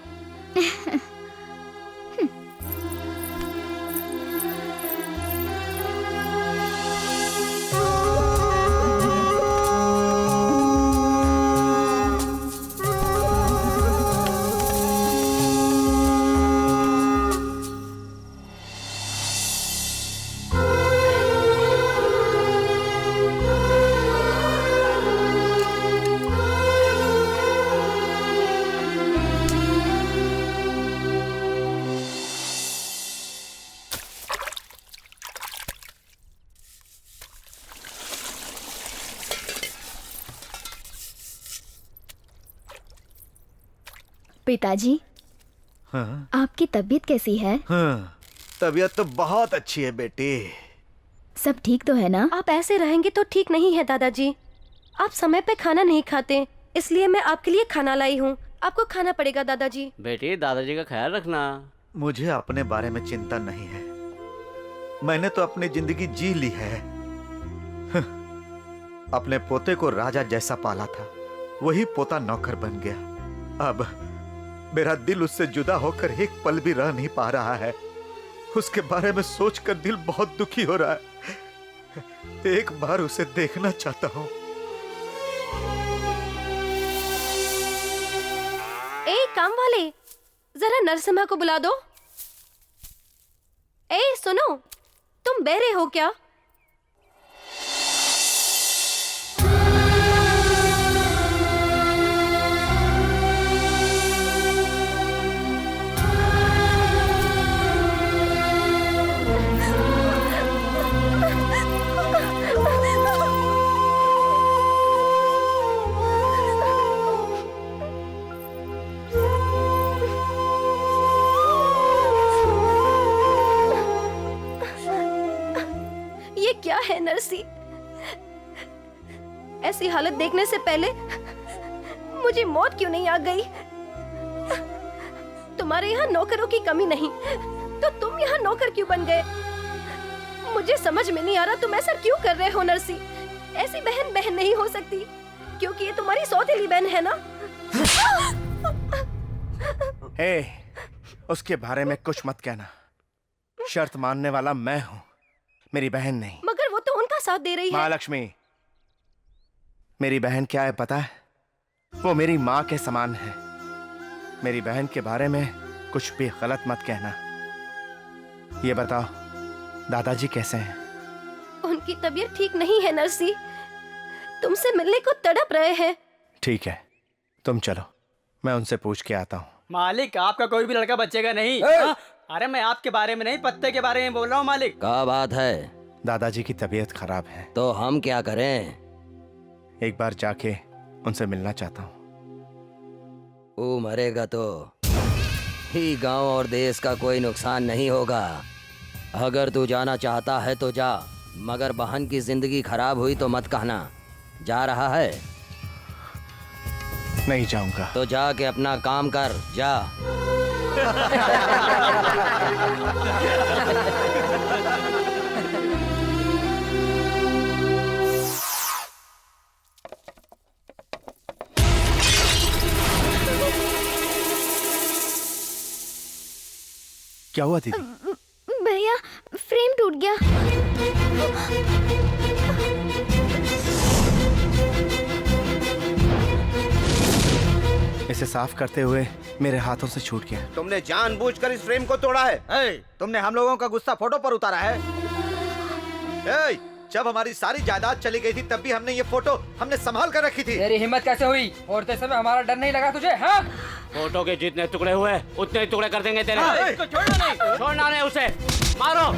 पिताजी, हाँ आपकी तबीयत कैसी है? हाँ, तबीयत तो बहुत अच्छी है बेटी। सब ठीक तो है ना? आप ऐसे रहेंगे तो ठीक नहीं है दादाजी। आप समय पे खाना नहीं खाते, इसलिए मैं आपके लिए खाना लाई हूँ। आपको खाना पड़ेगा दादाजी। बेटी दादाजी का ख्याल रखना। मुझे अपने बारे में चिंता नहीं है, मैंने तो अपनी जिंदगी जी ली है। अपने पोते को राजा जैसा पाला था, वही पोता नौकर बन गया। अब मेरा दिल उससे जुदा होकर एक पल भी रह नहीं पा रहा है। उसके बारे में सोचकर दिल बहुत दुखी हो रहा है। एक बार उसे देखना चाहता हूँ। ए काम वाले, जरा नरसिम्हा को बुला दो। ए सुनो, तुम बहरे हो क्या? क्या है नरसी? ऐसी हालत देखने से पहले मुझे मौत क्यों नहीं आ गई? तुम्हारे यहाँ नौकरों की कमी नहीं, तो तुम यहाँ नौकर क्यों बन गए? मुझे समझ में नहीं आ रहा तुम ऐसा क्यों कर रहे हो नरसी। ऐसी बहन बहन नहीं हो सकती, क्योंकि ये तुम्हारी सौतेली बहन है ना। हे, उसके बारे में कुछ मत कहना। शर्त मानने वाला मैं हूँ, मेरी बहन नहीं। मगर वो तो उनका साथ दे रही है। महालक्ष्मी, मेरी बहन क्या है पता है? वो मेरी माँ के समान है। मेरी बहन के बारे में कुछ भी गलत मत कहना। ये बताओ, दादाजी कैसे हैं? उनकी तबीयत ठीक नहीं है नरसी, तुमसे मिलने को तड़प रहे हैं। ठीक है, तुम चलो, मैं उनसे पूछ के आता हूँ। मालिक, आपका कोई भी लड़का बचेगा नहीं। अरे मैं आपके बारे में नहीं, पत्ते के बारे में बोल रहा हूँ मालिक। क्या बात है? दादाजी की तबीयत खराब है। तो हम क्या करें? एक बार जाके उनसे मिलना चाहता हूँ। वो मरेगा तो ही गांव और देश का कोई नुकसान नहीं होगा। अगर तू जाना चाहता है तो जा, मगर बहन की जिंदगी खराब हुई तो मत कहना। जा रहा है? नहीं जाऊंगा। तो जाके अपना काम कर, जा। क्या हुआ दीदी? भैया, फ्रेम टूट गया। इसे साफ करते हुए मेरे हाथों से छूट गया। तुमने जानबूझकर इस फ्रेम को तोड़ा है। तुमने हम लोगों का गुस्सा फोटो पर उतारा है। जब हमारी सारी जायदाद चली गई थी तब भी हमने ये फोटो हमने संभाल कर रखी थी। तेरी हिम्मत कैसे हुई? फोड़ते समय हमारा डर नहीं लगा तुझे? हाँ? फोटो के जितने टुकड़े हुए उतने ही टुकड़े कर देंगे तेरे। इसको छोड़ना नहीं। छोड़ना नहीं उसे, मारो।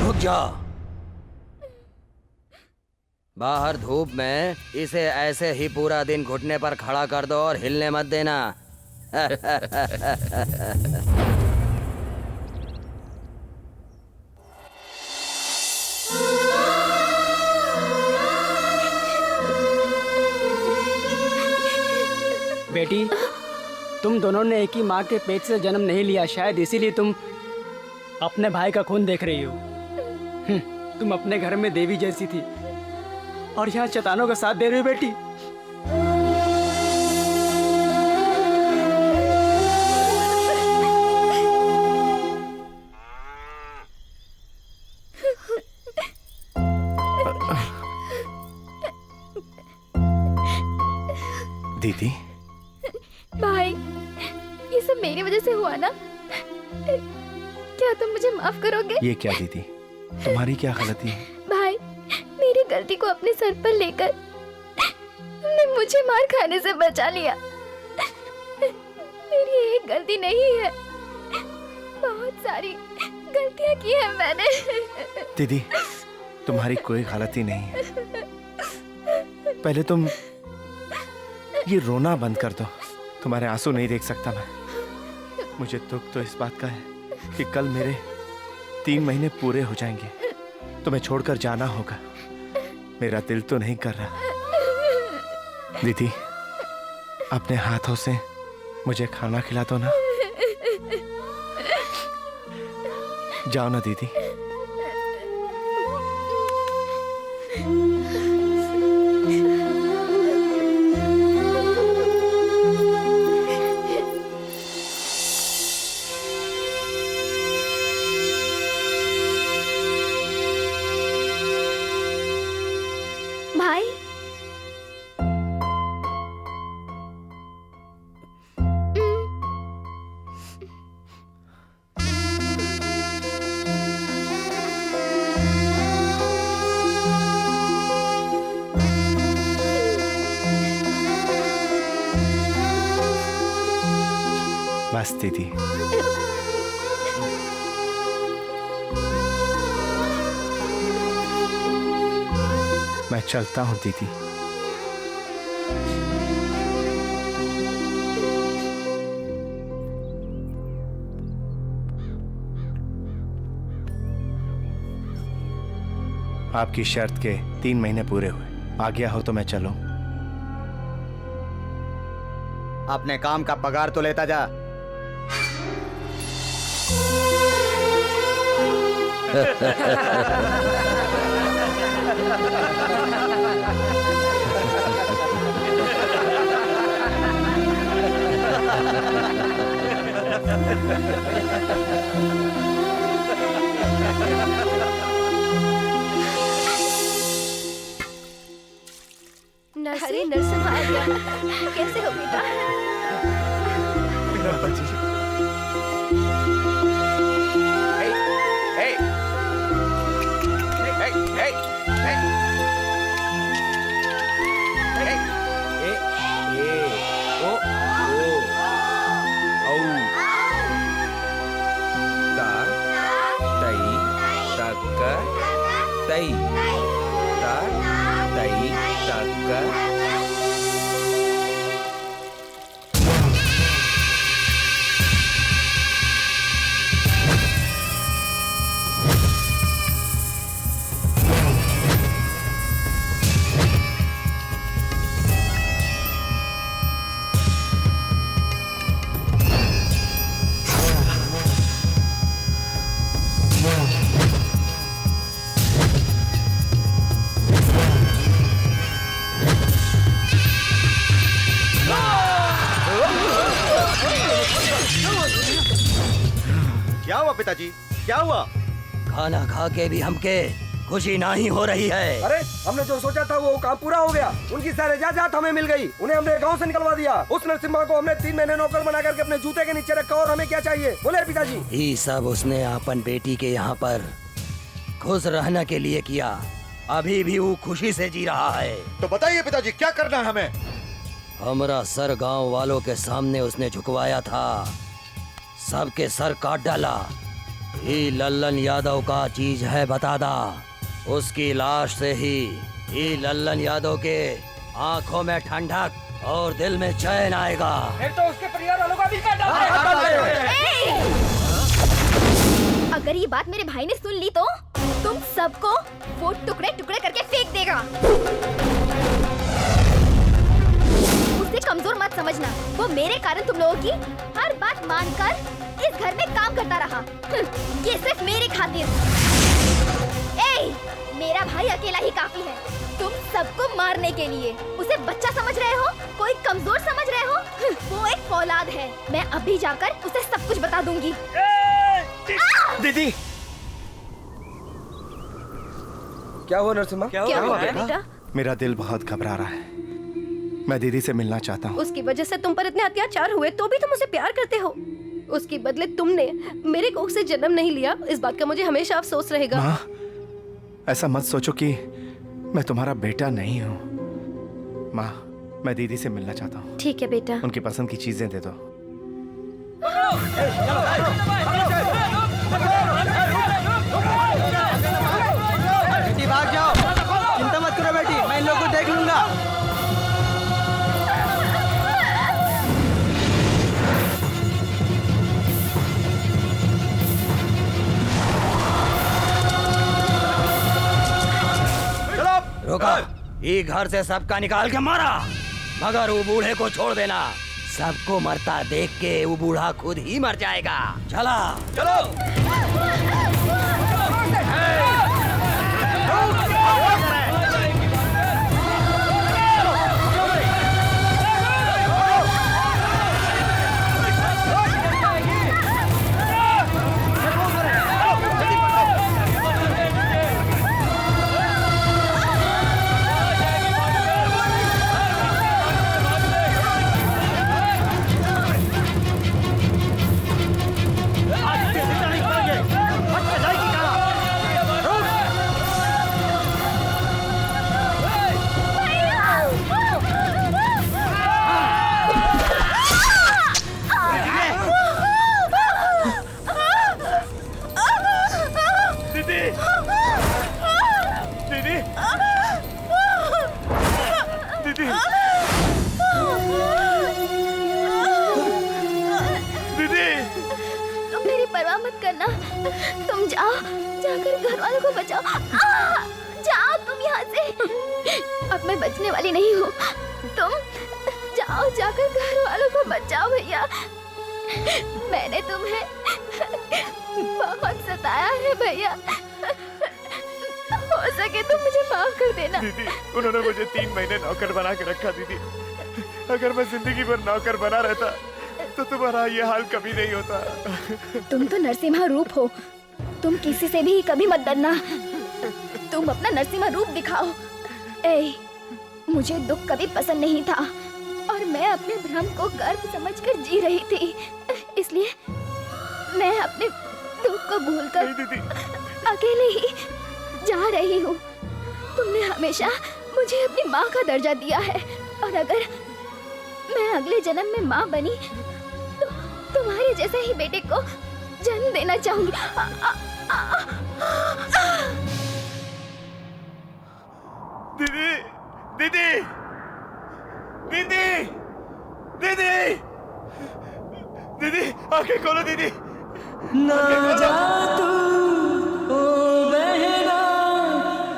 रुक जा। बाहर धूप में इसे ऐसे ही पूरा दिन घुटने पर खड़ा कर दो और हिलने मत देना। बेटी, तुम दोनों ने एक ही माँ के पेट से जन्म नहीं लिया, शायद इसीलिए तुम अपने भाई का खून देख रही हो। तुम अपने घर में देवी जैसी थी और यहाँ शैतानों का साथ दे रही हो बेटी। दीदी, भाई, ये सब मेरी वजह से हुआ ना? क्या तुम मुझे माफ करोगे? ये क्या दीदी, तुम्हारी क्या गलती है? भाई, मेरी गलती को अपने सर पर लेकर तुमने मुझे मार खाने से बचा लिया। मेरी एक गलती नहीं है, बहुत सारी गलतियां की है मैंने। दीदी, तुम्हारी कोई गलती नहीं है। पहले तुम ये रोना बंद कर दो। तुम्हारे आंसू नहीं देख सकता मैं। मुझे दुख तो इस बात का है कि कल मेरे 3 महीने पूरे हो जाएंगे। तुम्हें छोड़कर जाना होगा। मेरा दिल तो नहीं कर रहा। दीदी, अपने हाथों से मुझे खाना खिला दो ना। जाओ ना दीदी। भाई, बस दीदी। मैं चलता हूँ दीदी। आपकी शर्त के 3 महीने पूरे हुए। आ गया हो तो मैं चलूं। अपने काम का पगार तो लेता जा। नर्सरी नरसिम्हा आ गया। कैसे हो बेटा? क्या हुआ पिताजी? क्या हुआ? खाना खा के भी हमके खुशी नहीं हो रही है। अरे हमने जो सोचा था वो काम पूरा हो गया। उनकी सारी इजाजत हमें मिल गई। उन्हें हमने गांव से निकलवा दिया। उस नरसिम्हा को हमने 3 महीने नौकर बना करके अपने जूते के नीचे रखा। और हमें क्या चाहिए बोले पिताजी? ये सब उसने अपन बेटी के यहाँ पर खुश रहने के लिए किया। अभी भी वो खुशी से जी रहा है। तो बताइए पिताजी, क्या करना है हमें? हमारा सर गांव वालों के सामने उसने झुकवाया था। सबके सर काट डाला। ये लल्लन यादव का चीज है बतादा। उसकी लाश से ही ये लल्लन यादव के आंखों में ठंडक और दिल में चैन आएगा। फिर तो उसके परिवार वालों का भी काट अगर ये बात मेरे भाई ने सुन ली तो तुम सबको वो टुकड़े टुकड़े करके फेंक देगा। उसे कमजोर मत समझना। वो मेरे कारण तुम लोगों की हर बात मानकर इस घर में काम करता रहा। ये सिर्फ मेरे खातिर। मेरा भाई अकेला ही काफी है तुम सबको मारने के लिए। उसे बच्चा समझ रहे हो? कोई कमजोर समझ रहे हो? वो एक फौलाद है। मैं अभी जाकर उसे सब कुछ बता दूंगी। दीदी, क्या हुआ नरसिम्हा? क्या हुआ बेटा? मेरा दिल बहुत घबरा रहा है। मैं दीदी से मिलना चाहता हूँ। उसकी वजह से तुम पर इतने अत्याचार हुए तो भी तुम उसे प्यार करते हो। उसके बदले तुमने मेरे कोख से जन्म नहीं लिया। इस बात का मुझे हमेशा अफसोस रहेगा। माँ, ऐसा मत सोचो कि मैं तुम्हारा बेटा नहीं हूँ। माँ, मैं दीदी से मिलना चाहता हूँ। ठीक है बेटा। उनकी पसंद की चीजें दे दो। बेटी भाग जाओ, चिंता मत करो बेटी, मैं इन लोगों को देख लूंगा। रोका, ये घर से सबका निकाल के मारा, मगर वो बूढ़े को छोड़ देना। सबको मरता देख के वो बूढ़ा खुद ही मर जाएगा। चला चलो। तुम जाओ, जाकर घर वालों को बचाओ। जाओ तुम यहाँ से। अब मैं बचने वाली नहीं हूँ। तुम जाओ, जाकर घर वालों को बचाओ भैया। मैंने तुम्हें बहुत सताया है भैया। हो सके तो मुझे माफ कर देना। दीदी, उन्होंने मुझे 3 महीने नौकर बना के रखा। दीदी, अगर मैं जिंदगी भर नौकर बना रहता तो तुम्हारा ये हाल कभी नहीं होता। तुम तो नरसिम्हा रूप हो, तुम किसी से भी कभी मत डरना। तुम अपना नरसिम्हा रूप दिखाओ। ए, मुझे दुख कभी पसंद नहीं था और मैं अपने भ्रम को गर्व समझकर जी रही थी, इसलिए मैं अपने दुख को भूलकर अकेले ही जा रही हूँ। तुमने हमेशा मुझे अपनी माँ का दर्जा दिया है और अगर मैं अगले जन्म में माँ बनी तो तुम्हारे जैसे ही बेटे को जन्म देना चाहूंगी। दीदी, दीदी, दीदी, दीदी, दीदी, आंखें खोलो दीदी। ना जा तू ओ बहना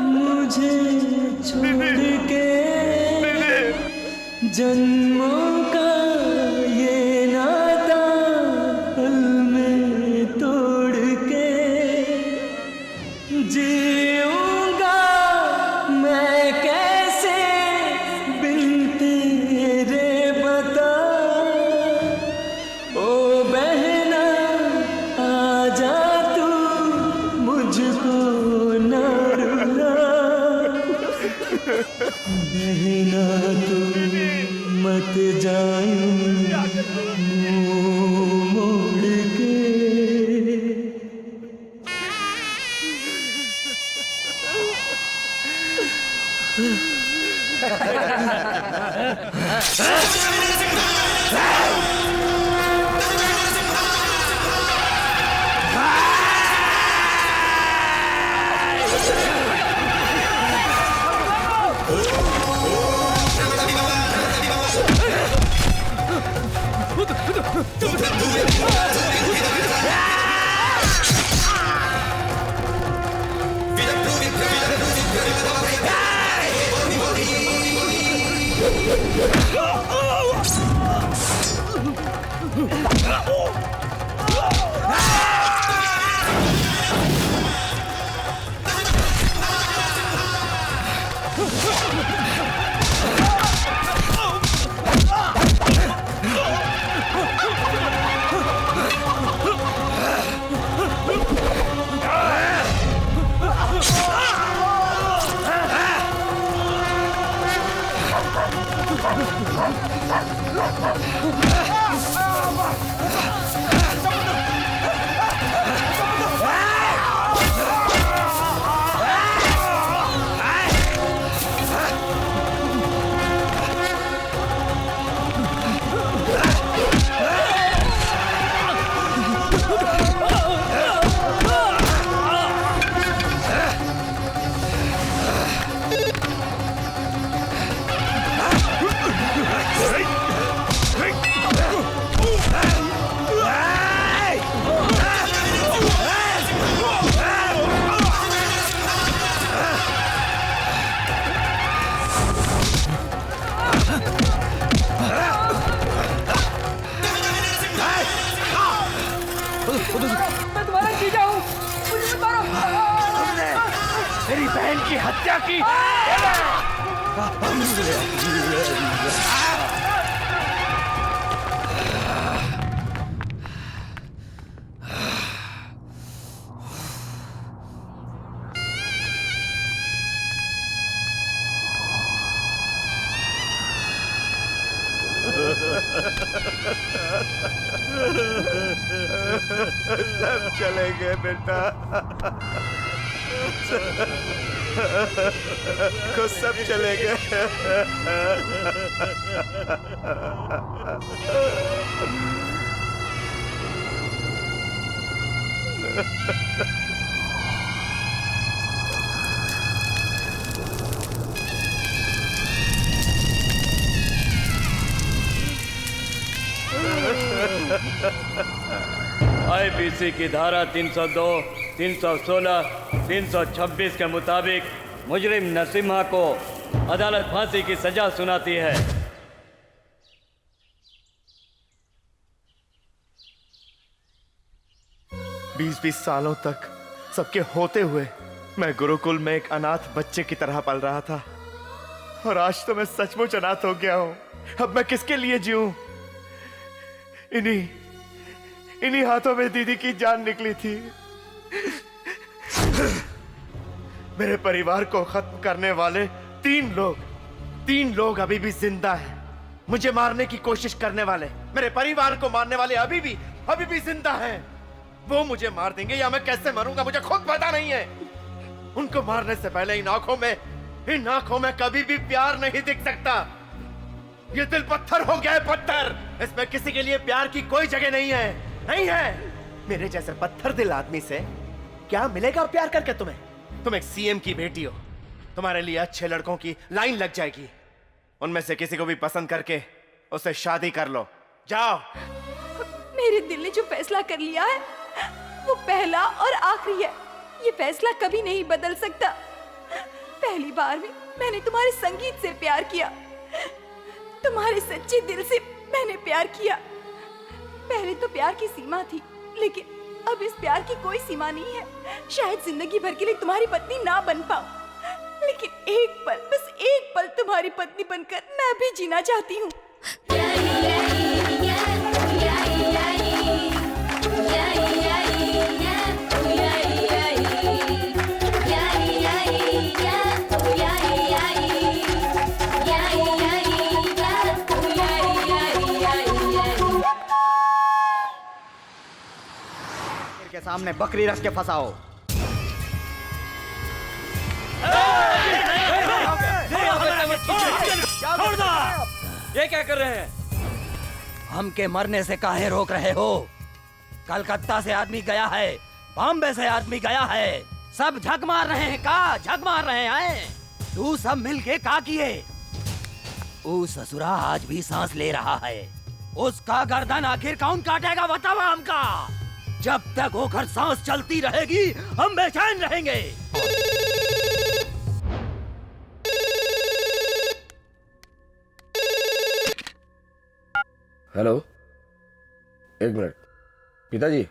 मुझे छोड़ के, जन्मों का ये नाता पल में तोड़ के जीऊंगा मैं कैसे बिन तेरे बता। ओ बहना आजा तू मुझको न रुला, बहना तू मत मैं तुम्हारा जीजा हूँ, मुझे मत मारो। मेरी बहन की हत्या की। सब चले गए बेटा, को सब चले गए। आईपीसी की धारा 302, 316, 326 के मुताबिक मुजरिम नरसिम्हा को अदालत फांसी की सजा सुनाती है। 20-20 सालों तक सबके होते हुए मैं गुरुकुल में एक अनाथ बच्चे की तरह पल रहा था, और आज तो मैं सचमुच अनाथ हो गया हूं। अब मैं किसके लिए जीऊं? इन्हीं हाथों में दीदी की जान निकली थी। मेरे परिवार को खत्म करने वाले तीन लोग अभी भी जिंदा हैं। मुझे मारने की कोशिश करने वाले, मेरे परिवार को मारने वाले अभी भी जिंदा हैं। वो मुझे मार देंगे या मैं कैसे मरूंगा मुझे खुद पता नहीं है। उनको मारने से पहले इन आंखों में कभी भी प्यार नहीं दिख सकता। ये दिल पत्थर हो गया है, पत्थर। इसमें किसी के लिए प्यार की कोई जगह नहीं है। मेरे जैसे पत्थर दिल आदमी से क्या मिलेगा प्यार करके तुम्हें? तुम एक सीएम की बेटी हो, तुम्हारे लिए अच्छे लड़कों की लाइन लग जाएगी। उनमें से किसी को भी पसंद करके उससे शादी कर लो, जाओ। मेरे दिल ने जो फैसला कर लिया है वो पहला और आखिरी है। ये फैसला कभी नहीं बदल सकता। पहली बार में मैंने तुम्हारे संगीत से प्यार किया, तुम्हारे सच्चे दिल से मैंने प्यार किया। पहले तो प्यार की सीमा थी, लेकिन अब इस प्यार की कोई सीमा नहीं है। शायद जिंदगी भर के लिए तुम्हारी पत्नी ना बन पाऊं, लेकिन एक पल, बस एक पल तुम्हारी पत्नी बनकर मैं भी जीना चाहती हूँ। के सामने बकरी रख के फंसाओ। ये क्या कर रहे हैं? हम के मरने से काहे रोक रहे हो? कलकत्ता से आदमी गया है, बॉम्बे से आदमी गया है, सब झक मार रहे हैं। झक मार रहे हैं? तू सब मिलके का किए? वो ससुरा आज भी सांस ले रहा है, उसका गर्दन आखिर कौन काटेगा बताओ हमका। जब तक होकर सांस चलती रहेगी हम बेचैन रहेंगे। हेलो, एक मिनट। पिताजी,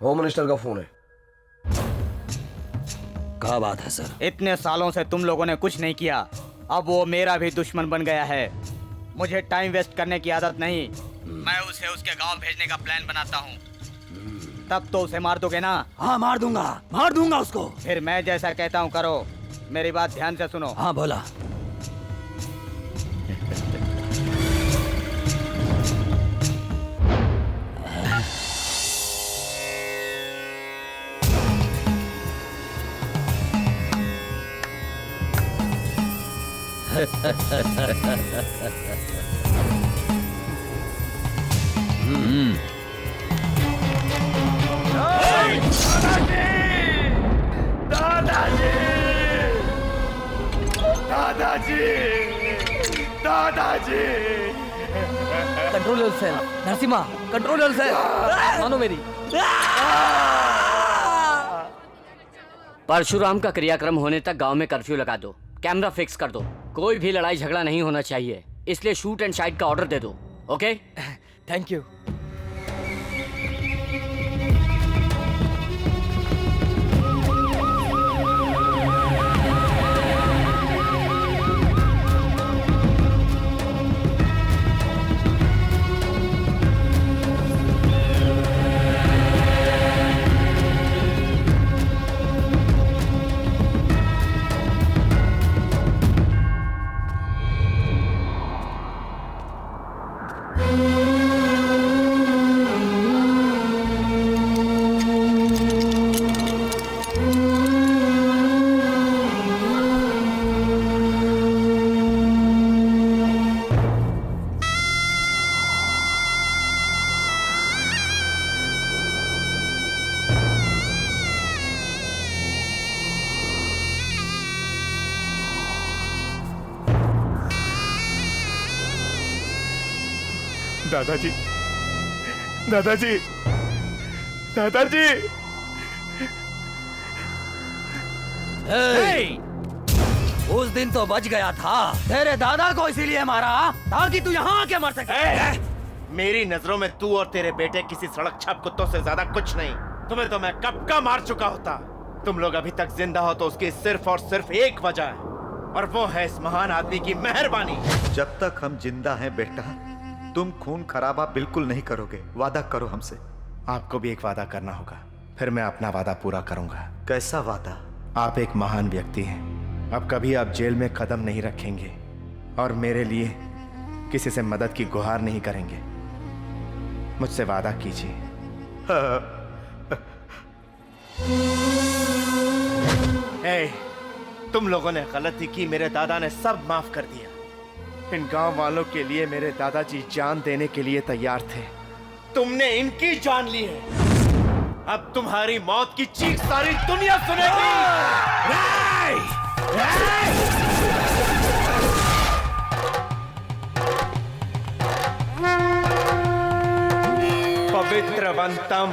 होम मिनिस्टर का फोन है। क्या बात है सर? इतने सालों से तुम लोगों ने कुछ नहीं किया, अब वो मेरा भी दुश्मन बन गया है। मुझे टाइम वेस्ट करने की आदत नहीं। मैं उसे उसके गांव भेजने का प्लान बनाता हूँ। तब तो उसे मार दोगे ना? हाँ मार दूंगा उसको। फिर मैं जैसा कहता हूँ करो। मेरी बात ध्यान से सुनो। हाँ बोला। दादाजी। Control yourself Narasimha, control yourself. मानो मेरी। परशुराम का क्रियाक्रम होने तक गांव में कर्फ्यू लगा दो, कैमरा फिक्स कर दो। कोई भी लड़ाई झगड़ा नहीं होना चाहिए, इसलिए शूट एंड शाइट का ऑर्डर दे दो। ओके? Thank you. दादाजी, दादाजी, दादाजी। उस दिन तो बच गया था। तेरे दादा को इसीलिए मारा ताकि तू यहाँ आके मर सके। मेरी नजरों में तू और तेरे बेटे किसी सड़क छाप कुत्तों से ज्यादा कुछ नहीं। तुम्हें तो मैं कब का मार चुका होता। तुम लोग अभी तक जिंदा हो तो उसकी सिर्फ और सिर्फ एक वजह है, और वो है इस महान आदमी की मेहरबानी। जब तक हम जिंदा हैं बेटा, तुम खून खराबा बिल्कुल नहीं करोगे। वादा करो हमसे। आपको भी एक वादा करना होगा, फिर मैं अपना वादा पूरा करूंगा। कैसा वादा? आप एक महान व्यक्ति हैं। अब कभी आप जेल में कदम नहीं रखेंगे और मेरे लिए किसी से मदद की गुहार नहीं करेंगे। मुझसे वादा कीजिए। तुम लोगों ने गलती की, मेरे दादा ने सब माफ कर दिया। इन गांव वालों के लिए मेरे दादाजी जान देने के लिए तैयार थे। तुमने इनकी जान ली है। अब तुम्हारी मौत की चीख सारी दुनिया सुनेगी। पवित्रवंतम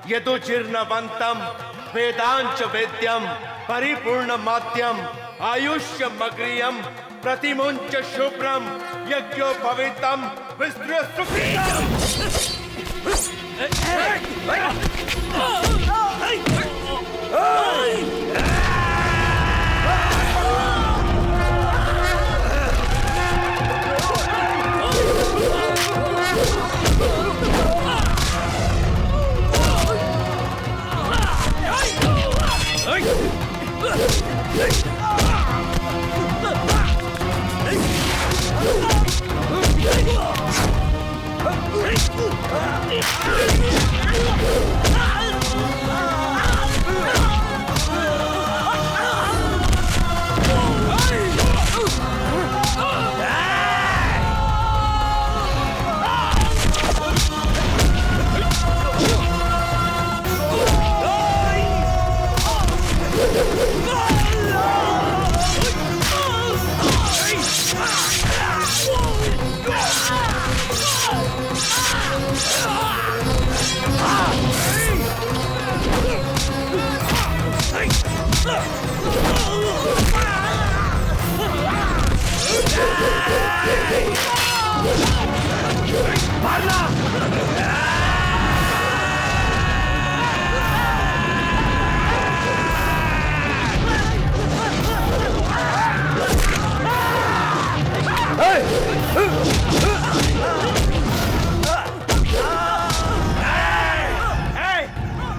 यदुजीर्णवंतम वेदांच वेद्यम परिपूर्ण माध्यम आयुष्य मग्रियम प्रतिमुंच शुभ्रम यज्ञो भवितम विस्तृत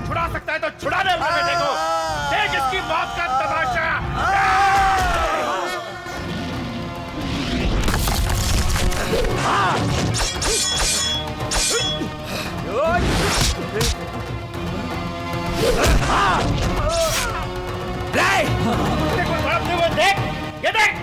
छुड़ा सकता है तो छुड़ा दे अपने बेटे को। देख इसकी मौत का तमाशा। देख ये देख।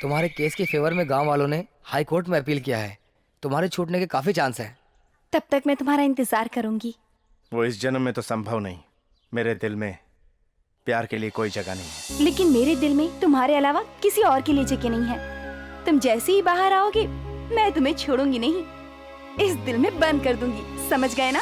तुम्हारे केस के फेवर में गांव वालों ने हाई कोर्ट में अपील किया है। तुम्हारे छूटने के काफी चांस हैं। तब तक मैं तुम्हारा इंतजार करूंगी। वो इस जन्म में तो संभव नहीं। मेरे दिल में प्यार के लिए कोई जगह नहीं है। लेकिन मेरे दिल में तुम्हारे अलावा किसी और के लिए जगह नहीं है। तुम जैसे ही बाहर आओगे मैं तुम्हें छोड़ूंगी नहीं, इस दिल में बंद कर दूंगी। समझ गए ना?